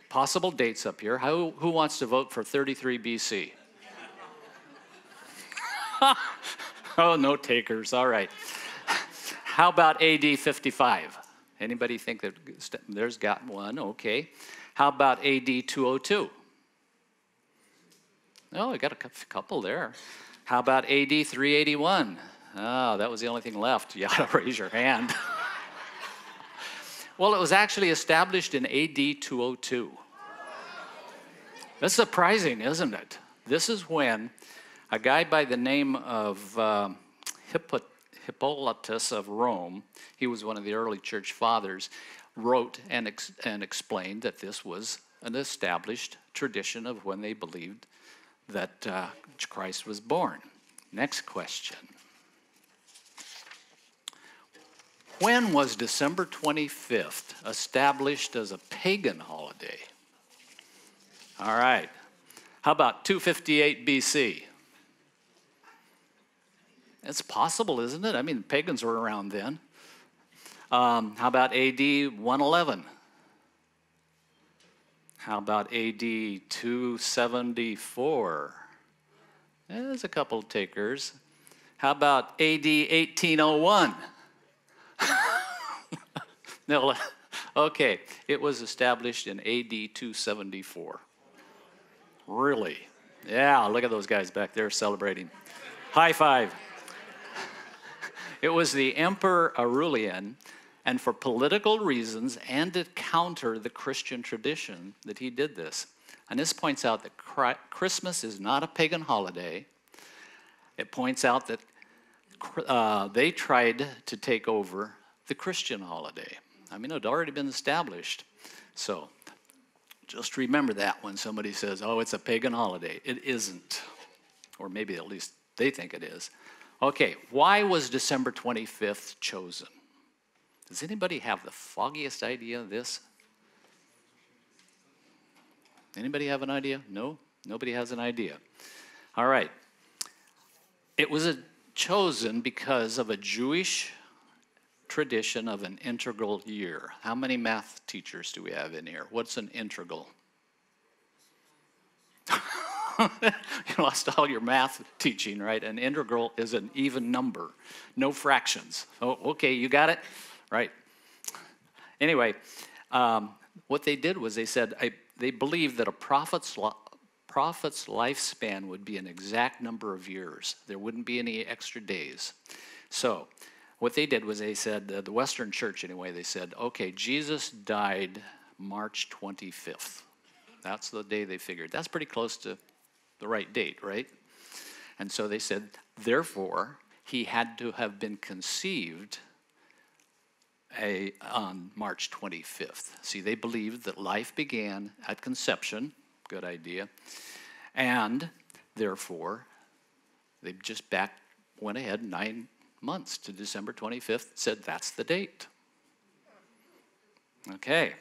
Speaker 8: possible dates up here. Who wants to vote for 33 BC? Oh, no takers. All right. How about AD 55? Anybody think that there's got one? Okay. How about AD 202? Oh, we got a couple there. How about AD 381? Oh, that was the only thing left. You got to raise your hand. Well, it was actually established in AD 202. That's surprising, isn't it? This is when a guy by the name of Hippolytus of Rome, he was one of the early church fathers, wrote and explained that this was an established tradition of when they believed that Christ was born. Next question. When was December 25th established as a pagan holiday? All right. How about 258 BC? It's possible, isn't it? I mean, pagans were around then. How about AD 111? How about AD 274? There's a couple takers. How about AD 1801? No, okay. It was established in AD 274. Really? Yeah, look at those guys back there celebrating. High five. It was the Emperor Aurelian, and for political reasons and to counter the Christian tradition that he did this. And this points out that Christmas is not a pagan holiday. It points out that they tried to take over the Christian holiday. I mean, it had already been established. So just remember that when somebody says, oh, it's a pagan holiday. It isn't. Or maybe at least they think it is. Okay, why was December 25th chosen? Does anybody have the foggiest idea of this? Anybody have an idea? No? Nobody has an idea. All right. It was chosen because of a Jewish tradition of an integral year. How many math teachers do we have in here? What's an integral? You lost all your math teaching, right? An integral is an even number, no fractions. Oh, okay, you got it? Right. Anyway, what they did was they said they believed that a prophet's lifespan would be an exact number of years. There wouldn't be any extra days. So what they did was they said, the Western Church anyway, they said, okay, Jesus died March 25th. That's the day they figured. That's pretty close to the right date, right? And so they said, therefore, he had to have been conceived on March 25th. See, they believed that life began at conception. Good idea. And therefore, they just went ahead 9 months to December 25th, said that's the date. Okay.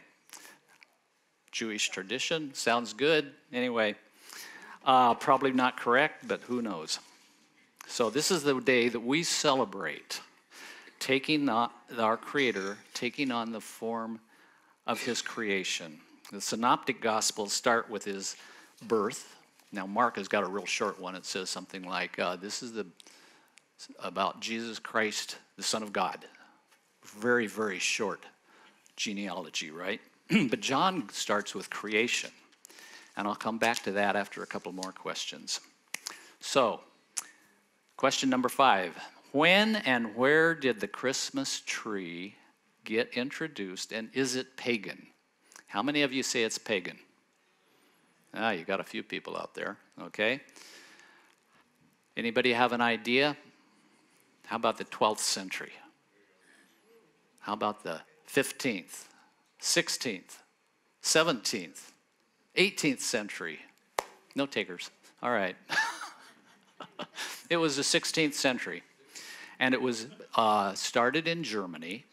Speaker 8: Jewish tradition, sounds good. Anyway, probably not correct, but who knows. So this is the day that we celebrate taking our Creator, taking on the form of His creation. The Synoptic Gospels start with His birth. Now Mark has got a real short one. It says something like, this is about Jesus Christ, the Son of God. Very, very short genealogy, right? But John starts with creation. And I'll come back to that after a couple more questions. So, question number 5. When and where did the Christmas tree get introduced, and is it pagan? How many of you say it's pagan? You got a few people out there, okay? Anybody have an idea? How about the 12th century? How about the 15th, 16th, 17th, 18th century? No takers. All right. It was the 16th century, and it was started in Germany.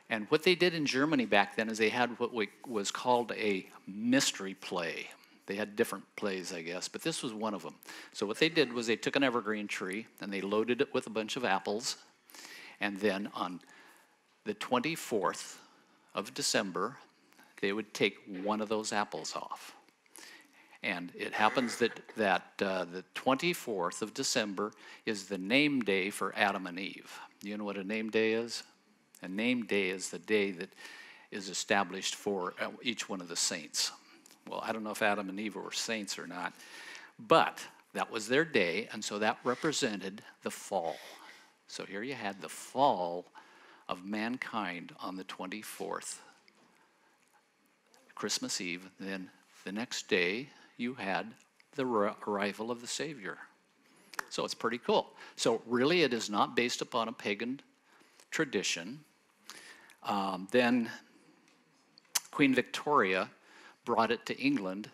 Speaker 8: And what they did in Germany back then is they had what was called a mystery play. They had different plays, I guess, but this was one of them. So what they did was they took an evergreen tree and they loaded it with a bunch of apples, and then on the 24th of December, they would take one of those apples off. And it happens that the 24th of December is the name day for Adam and Eve. You know what a name day is? A name day is the day that is established for each one of the saints. Well, I don't know if Adam and Eve were saints or not, but that was their day, and so that represented the fall. So here you had the fall of mankind on the 24th, Christmas Eve. Then the next day, you had the arrival of the Savior. So it's pretty cool. So really, it is not based upon a pagan tradition. Then Queen Victoria brought it to England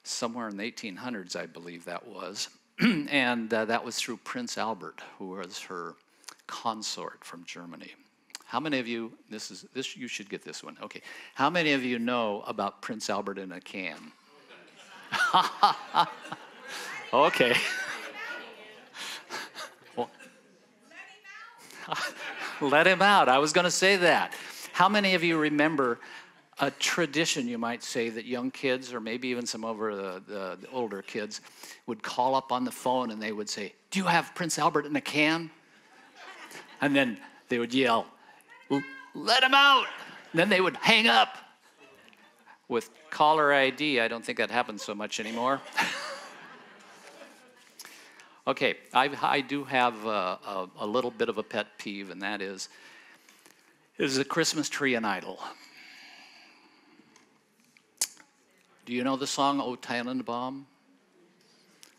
Speaker 8: somewhere in the 1800s, I believe that was. And that was through Prince Albert, who was her consort from Germany. How many of you, you should get this one. Okay. How many of you know about Prince Albert in a can? Okay. Well, let him out. I was going to say that. How many of you remember a tradition, you might say, that young kids, or maybe even some over the older kids, would call up on the phone and they would say, "Do you have Prince Albert in a can?" And then they would yell, "Let him out!" And then they would hang up. With caller ID, I don't think that happens so much anymore. Okay, I do have a little bit of a pet peeve, and that is a Christmas tree an idol? Do you know the song, "O Tannenbaum"?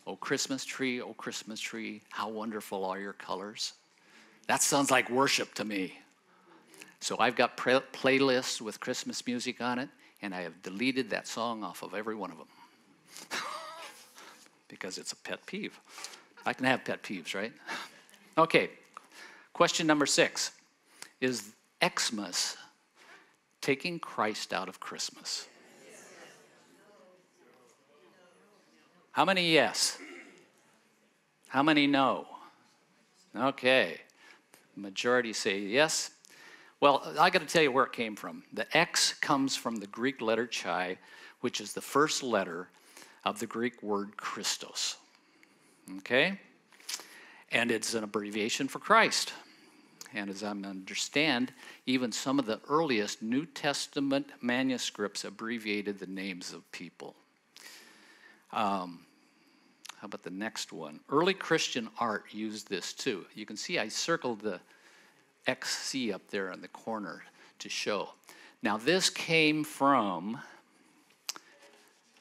Speaker 8: "O Christmas tree, how wonderful are your colors"? That sounds like worship to me. So I've got playlists with Christmas music on it, and I have deleted that song off of every one of them. Because it's a pet peeve. I can have pet peeves, right? Okay, question number 6. Is Xmas taking Christ out of Christmas? How many yes? How many no? Okay, majority say yes. Well, I got to tell you where it came from. The X comes from the Greek letter chi, which is the first letter of the Greek word Christos. Okay? And it's an abbreviation for Christ. And as I understand, even some of the earliest New Testament manuscripts abbreviated the names of people. How about the next one? Early Christian art used this too. You can see I circled the XC up there in the corner to show. Now this came from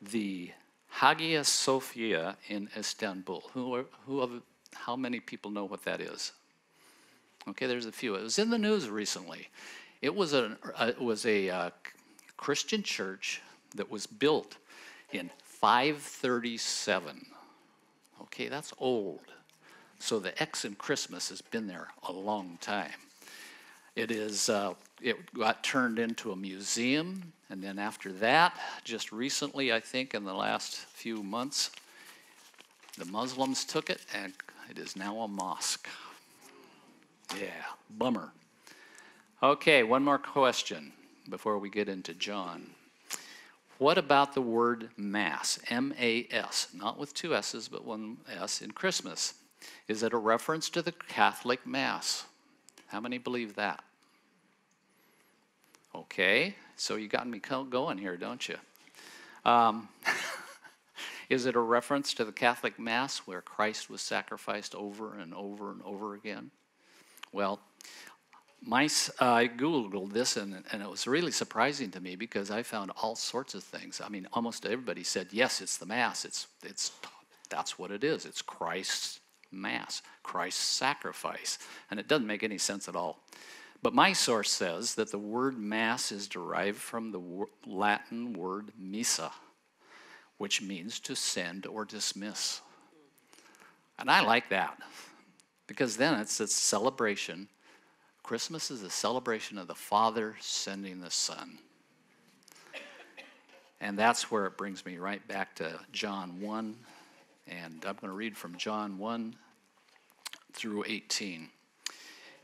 Speaker 8: the Hagia Sophia in Istanbul. How many people know what that is? Okay, there's a few. It was in the news recently. It was a Christian church that was built in 537. Okay, that's old. So the X in Christmas has been there a long time. It got turned into a museum, and then after that, just recently, I think in the last few months, the Muslims took it, and it is now a mosque. Yeah, bummer. Okay, one more question before we get into John. What about the word Mass, M-A-S, not with 2 S's, but 1 S in Christmas? Is it a reference to the Catholic Mass? How many believe that? Okay, so you got me going here, don't you? Is it a reference to the Catholic Mass where Christ was sacrificed over and over and over again? Well, I Googled this, and it was really surprising to me because I found all sorts of things. I mean, almost everybody said, yes, it's the Mass. It's That's what it is. It's Christ's Mass, Christ's sacrifice. And it doesn't make any sense at all. But my source says that the word Mass is derived from the Latin word missa, which means to send or dismiss. And I like that, because then it's a celebration. Christmas is a celebration of the Father sending the Son. And that's where it brings me right back to John 1. And I'm going to read from John 1 through 18.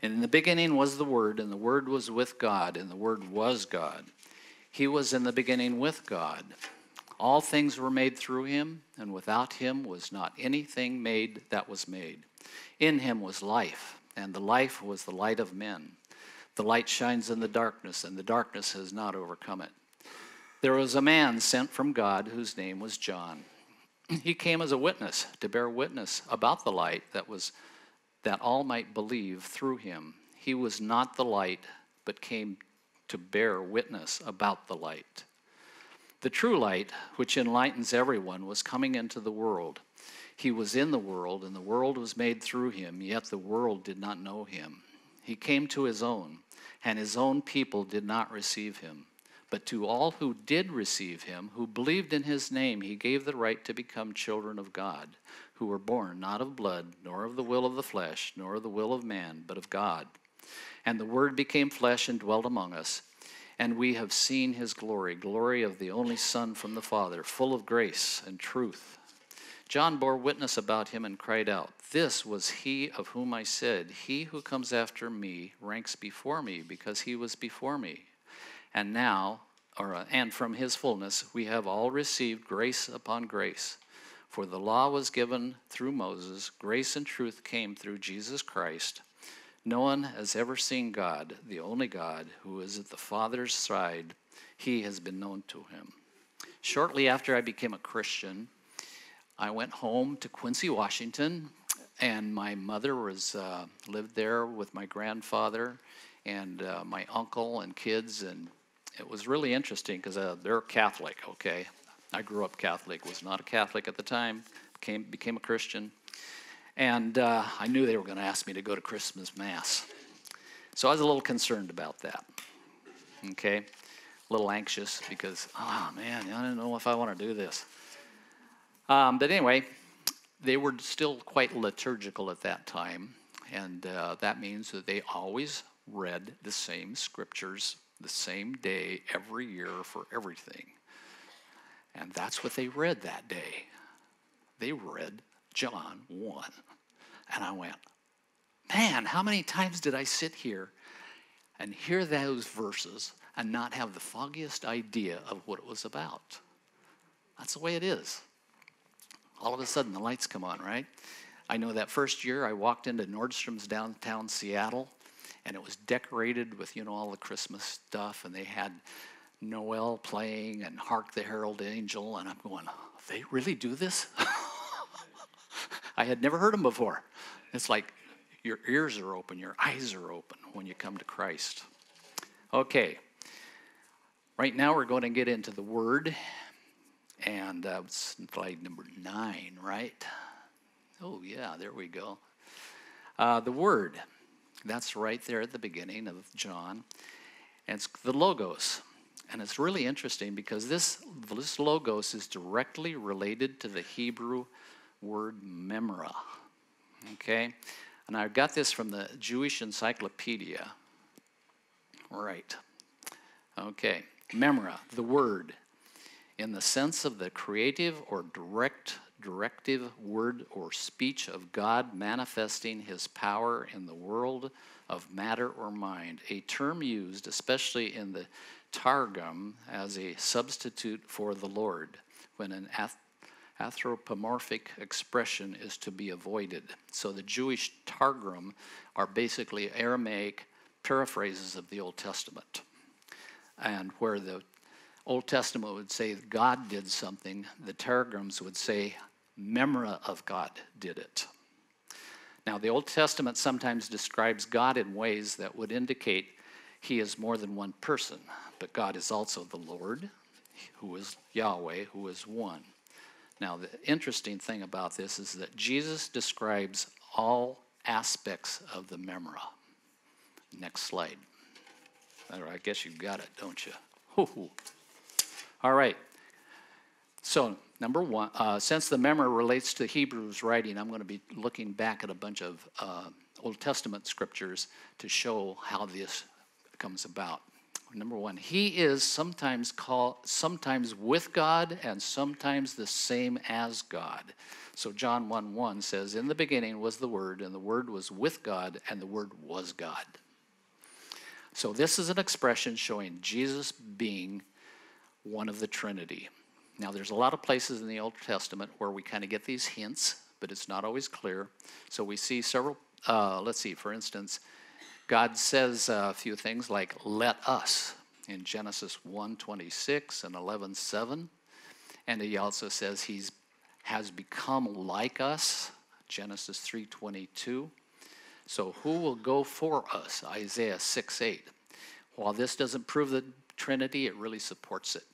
Speaker 8: And in the beginning was the Word, and the Word was with God, and the Word was God. He was in the beginning with God. All things were made through him, and without him was not anything made that was made. In him was life, and the life was the light of men. The light shines in the darkness, and the darkness has not overcome it. There was a man sent from God whose name was John. He came as a witness to bear witness about the light that all might believe through him. He was not the light, but came to bear witness about the light. The true light, which enlightens everyone, was coming into the world. He was in the world, and the world was made through him, yet the world did not know him. He came to his own, and his own people did not receive him. But to all who did receive him, who believed in his name, he gave the right to become children of God, who were born not of blood, nor of the will of the flesh, nor of the will of man, but of God. And the Word became flesh and dwelt among us. And we have seen his glory, glory of the only Son from the Father, full of grace and truth. John bore witness about him and cried out, "This was he of whom I said, he who comes after me ranks before me, because he was before me." And now, and from his fullness, we have all received grace upon grace. For the law was given through Moses, grace and truth came through Jesus Christ. No one has ever seen God, the only God, who is at the Father's side. He has been known to him. Shortly after I became a Christian, I went home to Quincy, Washington, and my mother lived there with my grandfather and my uncle and kids, and it was really interesting because they're Catholic, okay? I grew up Catholic, was not a Catholic at the time, became a Christian. And I knew they were going to ask me to go to Christmas Mass. So I was a little concerned about that, okay? A little anxious because, oh man, I don't know if I want to do this. But anyway, they were still quite liturgical at that time. And that means that they always read the same scriptures the same day every year for everything. And that's what they read that day. They read John 1. And I went, man, how many times did I sit here and hear those verses and not have the foggiest idea of what it was about? That's the way it is. All of a sudden, the lights come on, right? I know that first year I walked into Nordstrom's downtown Seattle, and it was decorated with, all the Christmas stuff, and they had Noel playing and Hark the Herald Angel, and I'm going, they really do this? I had never heard them before. It's like your ears are open, your eyes are open when you come to Christ. Okay, right now we're going to get into the Word, and slide number 9, right? Oh yeah, there we go. The Word, that's right there at the beginning of John, and it's the Logos. And it's really interesting because this Logos is directly related to the Hebrew word memra, okay? And I got this from the Jewish Encyclopedia. Right. Okay. Memra, the word, in the sense of the creative or directive word or speech of God manifesting his power in the world of matter or mind, a term used especially in the Targum as a substitute for the Lord when an anthropomorphic expression is to be avoided. So the Jewish Targum are basically Aramaic paraphrases of the Old Testament. And where the Old Testament would say God did something, the Targums would say memra of God did it. Now the Old Testament sometimes describes God in ways that would indicate he is more than one person, but God is also the Lord, who is Yahweh, who is one. Now, the interesting thing about this is that Jesus describes all aspects of the memra. Next slide. I guess you've got it, don't you? Hoo-hoo. All right. So, number one, since the memra relates to Hebrews writing, I'm going to be looking back at a bunch of Old Testament scriptures to show how this comes about. Number one, he is sometimes with God and sometimes the same as God. So John 1:1 says, in the beginning was the Word, and the Word was with God, and the Word was God. So this is an expression showing Jesus being one of the Trinity. Now there's a lot of places in the Old Testament where we kind of get these hints, but it's not always clear. So we see several, let's see, for instance, God says a few things like, let us, in Genesis 1:26 and 11:7. And he also says has become like us, Genesis 3:22. So who will go for us, Isaiah 6:8. While this doesn't prove the Trinity, it really supports it.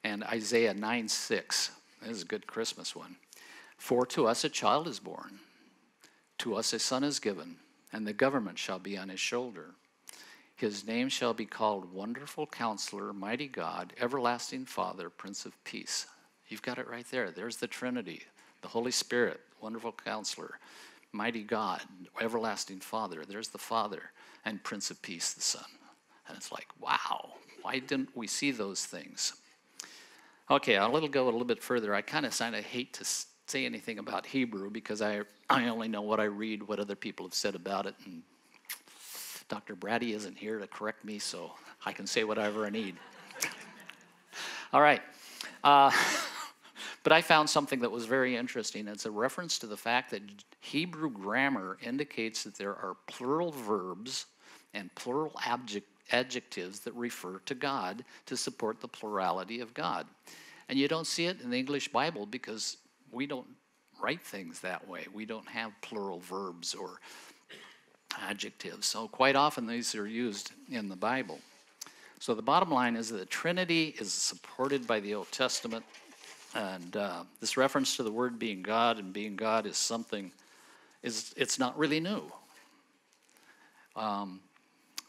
Speaker 8: And Isaiah 9:6, this is a good Christmas one. For to us a child is born, to us a son is given, and the government shall be on his shoulder. His name shall be called Wonderful Counselor, Mighty God, Everlasting Father, Prince of Peace. You've got it right there. There's the Trinity, the Holy Spirit, Wonderful Counselor, Mighty God, Everlasting Father. There's the Father, and Prince of Peace, the Son. And it's like, wow, why didn't we see those things? Okay, I'll go a little bit further. I kind of hate to say anything about Hebrew because I only know what I read, what other people have said about it, and Dr. Brady isn't here to correct me, so I can say whatever I need. All right. But I found something that was very interesting. It's a reference to the fact that Hebrew grammar indicates that there are plural verbs and plural adjectives that refer to God to support the plurality of God. And you don't see it in the English Bible because we don't write things that way. We don't have plural verbs or adjectives. So quite often these are used in the Bible. So the bottom line is that the Trinity is supported by the Old Testament. And this reference to the Word being God and being God is something, it's not really new.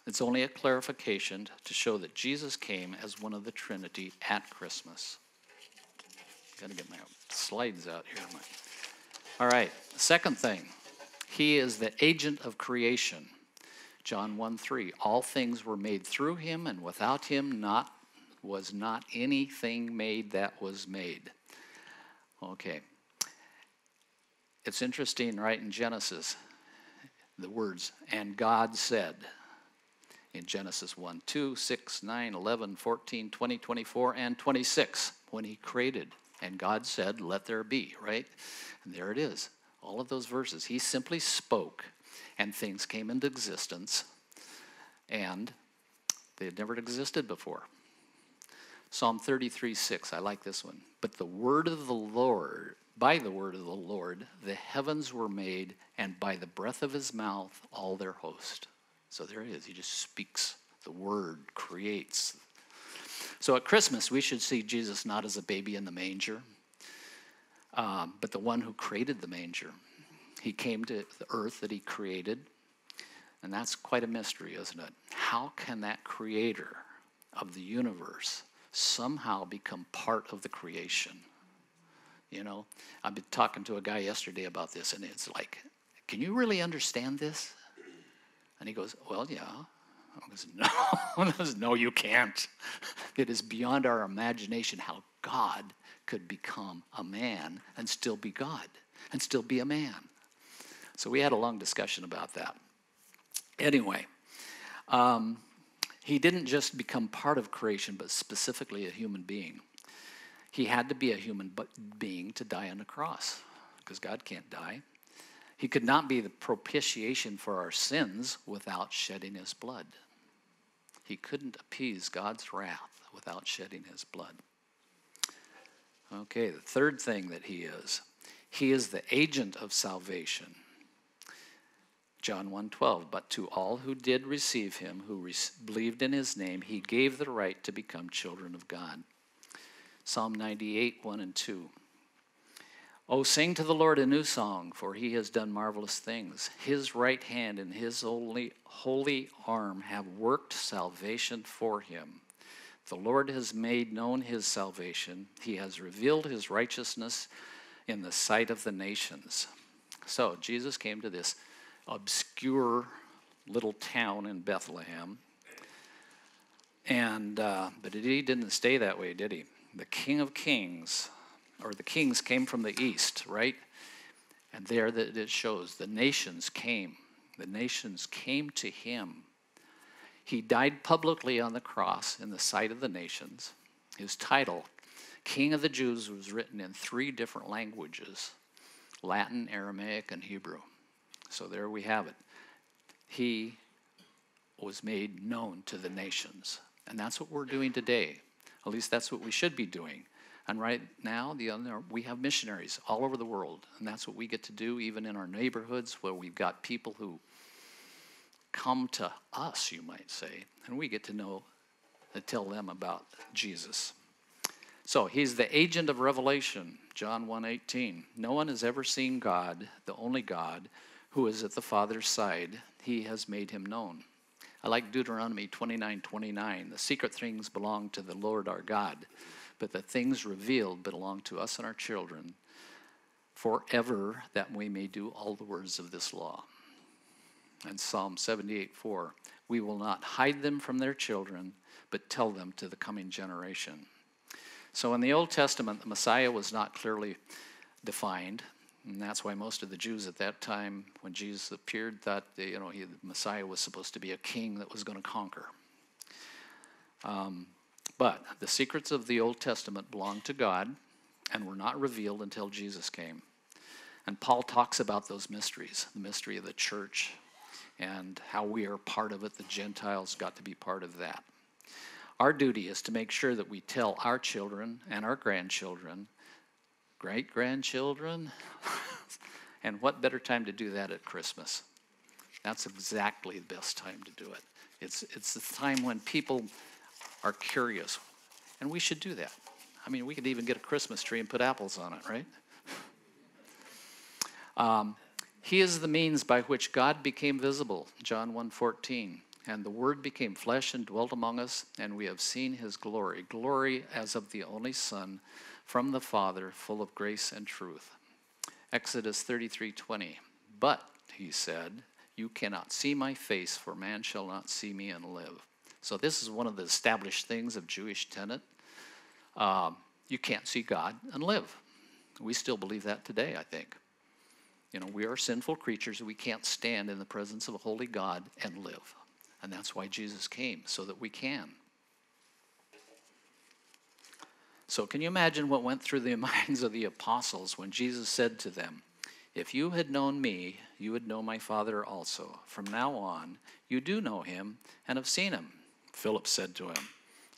Speaker 8: It's only a clarification to show that Jesus came as one of the Trinity at Christmas. Got to get my slides out here. All right, second thing. He is the agent of creation. John 1:3. All things were made through him, and without him was not anything made that was made. Okay. It's interesting, right, in Genesis, the words, and God said, in Genesis 1:2, 6, 9, 11, 14, 20, 24, and 26, when he created. And God said, let there be, right? And there it is. All of those verses. He simply spoke, and things came into existence, and they had never existed before. Psalm 33:6, I like this one. But the word of the Lord, by the word of the Lord, the heavens were made, and by the breath of his mouth, all their host. So there it is. He just speaks. The word creates. So at Christmas, we should see Jesus not as a baby in the manger, but the one who created the manger. He came to the earth that he created, and that's quite a mystery, isn't it? How can that creator of the universe somehow become part of the creation? You know, I've been talking to a guy yesterday about this, and it's like, can you really understand this? And he goes, well, yeah. I goes, no, no, you can't. It is beyond our imagination how God could become a man and still be God and still be a man. So we had a long discussion about that. Anyway, he didn't just become part of creation, but specifically a human being. He had to be a human being to die on the cross because God can't die. He could not be the propitiation for our sins without shedding his blood. He couldn't appease God's wrath without shedding his blood. Okay, the third thing that he is the agent of salvation. John 1:12, but to all who did receive him, who believed in his name, he gave the right to become children of God. Psalm 98, 1 and 2. Oh, sing to the Lord a new song, for he has done marvelous things. His right hand and his holy arm have worked salvation for him. The Lord has made known his salvation. He has revealed his righteousness in the sight of the nations. So Jesus came to this obscure little town in Bethlehem. But he didn't stay that way, did he? The King of Kings, or the kings came from the east, right? And there it shows the nations came. The nations came to him. He died publicly on the cross in the sight of the nations. His title, King of the Jews, was written in 3 different languages: Latin, Aramaic, and Hebrew. So there we have it. He was made known to the nations. And that's what we're doing today. At least that's what we should be doing. And right now, we have missionaries all over the world. And that's what we get to do, even in our neighborhoods, where we've got people who come to us, you might say. And we get to know and tell them about Jesus. So he's the agent of revelation, John 1:18. No one has ever seen God, the only God, who is at the Father's side. He has made him known. I like Deuteronomy 29:29. The secret things belong to the Lord our God, but the things revealed belong to us and our children forever, that we may do all the words of this law. And Psalm 78:4. We will not hide them from their children, but tell them to the coming generation. So in the Old Testament, the Messiah was not clearly defined. And that's why most of the Jews at that time, when Jesus appeared, thought the Messiah was supposed to be a king that was going to conquer. But the secrets of the Old Testament belonged to God and were not revealed until Jesus came. And Paul talks about those mysteries, the mystery of the church and how we are part of it. The Gentiles got to be part of that. Our duty is to make sure that we tell our children and our grandchildren, great-grandchildren, and what better time to do that at Christmas? That's exactly the best time to do it. It's the time when people are curious, and we should do that. I mean, we could even get a Christmas tree and put apples on it, right? He is the means by which God became visible, John 1:14. And the Word became flesh and dwelt among us, and we have seen his glory, glory as of the only Son from the Father, full of grace and truth. Exodus 33:20. But, he said, you cannot see my face, for man shall not see me and live. So this is one of the established things of Jewish tenet. You can't see God and live. We still believe that today, I think. We are sinful creatures. We can't stand in the presence of a holy God and live. And that's why Jesus came, so that we can. So can you imagine what went through the minds of the apostles when Jesus said to them, if you had known me, you would know my Father also. From now on, you do know him and have seen him. Philip said to him,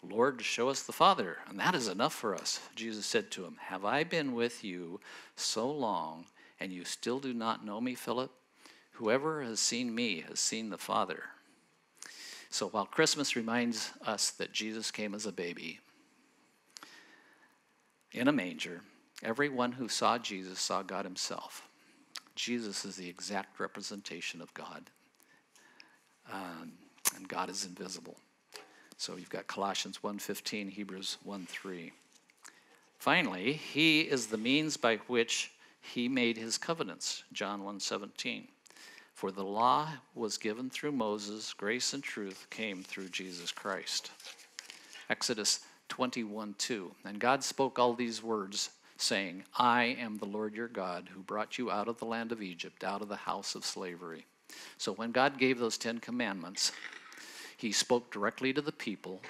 Speaker 8: Lord, show us the Father, and that is enough for us. Jesus said to him, have I been with you so long, and you still do not know me, Philip? Whoever has seen me has seen the Father. So while Christmas reminds us that Jesus came as a baby in a manger, everyone who saw Jesus saw God himself. Jesus is the exact representation of God, and God is invisible. So you've got Colossians 1:15, Hebrews 1:3. Finally, he is the means by which he made his covenants, John 1:17. For the law was given through Moses, grace and truth came through Jesus Christ. Exodus 21:2. And God spoke all these words, saying, I am the Lord your God, who brought you out of the land of Egypt, out of the house of slavery. So when God gave those 10 commandments, he spoke directly to the people,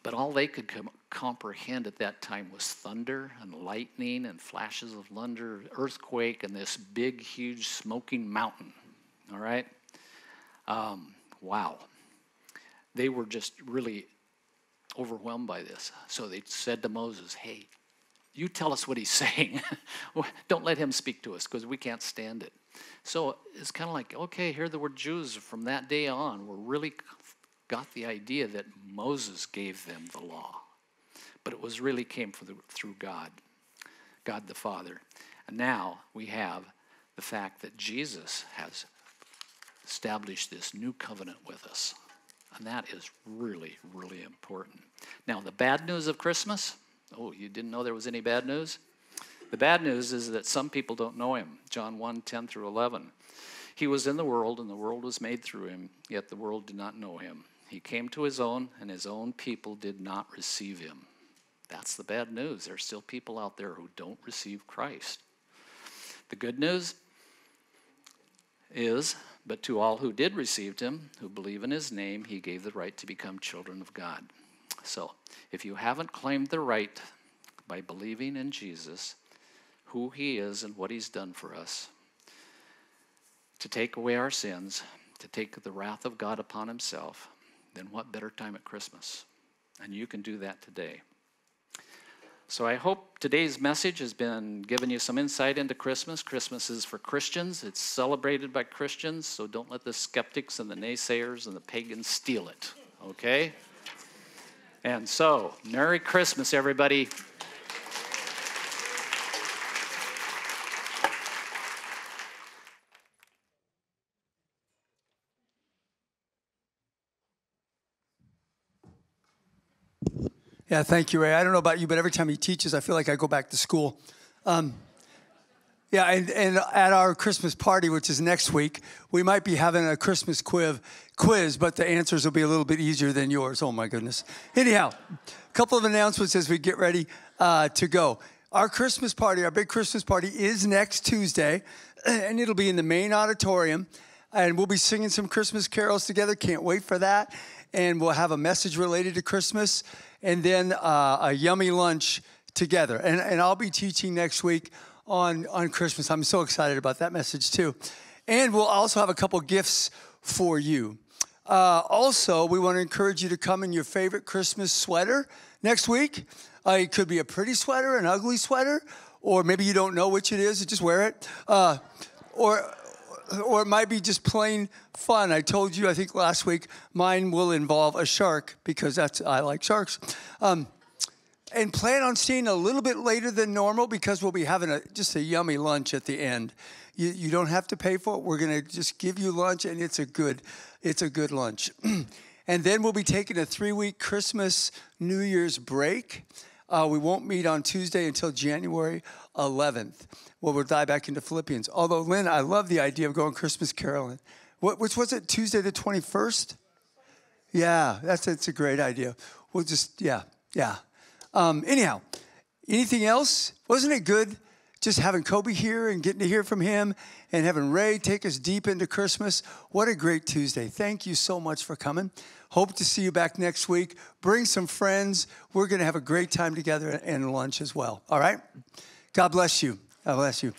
Speaker 8: but all they could comprehend at that time was thunder and lightning and flashes of thunder, earthquake, and this big, huge smoking mountain. All right? Wow. They were just really overwhelmed by this. So they said to Moses, hey, you tell us what he's saying. Don't let him speak to us because we can't stand it. So it's kind of like, okay, here the word Jews from that day on were really got the idea that Moses gave them the law. But it was really came through God. God the Father. And now we have the fact that Jesus has established this new covenant with us. And that is really, really important. Now, the bad news of Christmas, oh, you didn't know there was any bad news? The bad news is that some people don't know him. John 1:10 through 11. He was in the world, and the world was made through him, yet the world did not know him. He came to his own, and his own people did not receive him. That's the bad news. There's still people out there who don't receive Christ. The good news is, but to all who did receive him, who believe in his name, he gave the right to become children of God. So, if you haven't claimed the right by believing in Jesus, who he is and what he's done for us, to take away our sins, to take the wrath of God upon himself, then what better time at Christmas? And you can do that today. So I hope today's message has been giving you some insight into Christmas. Christmas is for Christians. It's celebrated by Christians, so don't let the skeptics and the naysayers and the pagans steal it, okay? And so, Merry Christmas, everybody.
Speaker 1: Yeah, thank you, Ray. I don't know about you, but every time he teaches, I feel like I go back to school. And at our Christmas party, which is next week, we might be having a Christmas quiz, but the answers will be a little bit easier than yours. Oh, my goodness. Anyhow, a couple of announcements as we get ready to go. Our Christmas party, our big Christmas party, is next Tuesday, and it'll be in the main auditorium, and we'll be singing some Christmas carols together. Can't wait for that. And we'll have a message related to Christmas, and then a yummy lunch together. And I'll be teaching next week on Christmas. I'm so excited about that message too. And we'll also have a couple gifts for you. Also, we want to encourage you to come in your favorite Christmas sweater next week. It could be a pretty sweater, an ugly sweater, or maybe you don't know which it is, so just wear it. Or it might be just plain fun. I told you, I think last week, mine will involve a shark because I like sharks. And plan on staying a little bit later than normal because we'll be having just a yummy lunch at the end. You don't have to pay for it. We're going to just give you lunch, and it's a good lunch. And then we'll be taking a 3-week Christmas, New Year's break. We won't meet on Tuesday until January 11th. We'll dive back into Philippians. Although, Lynn, I love the idea of going Christmas caroling. Which was it, Tuesday the 21st? Yeah, it's a great idea. We'll just, yeah. Anyhow, anything else? Wasn't it good just having Kobe here and getting to hear from him and having Ray take us deep into Christmas? What a great Tuesday. Thank you so much for coming. Hope to see you back next week. Bring some friends. We're going to have a great time together and lunch as well. All right? God bless you. God bless you.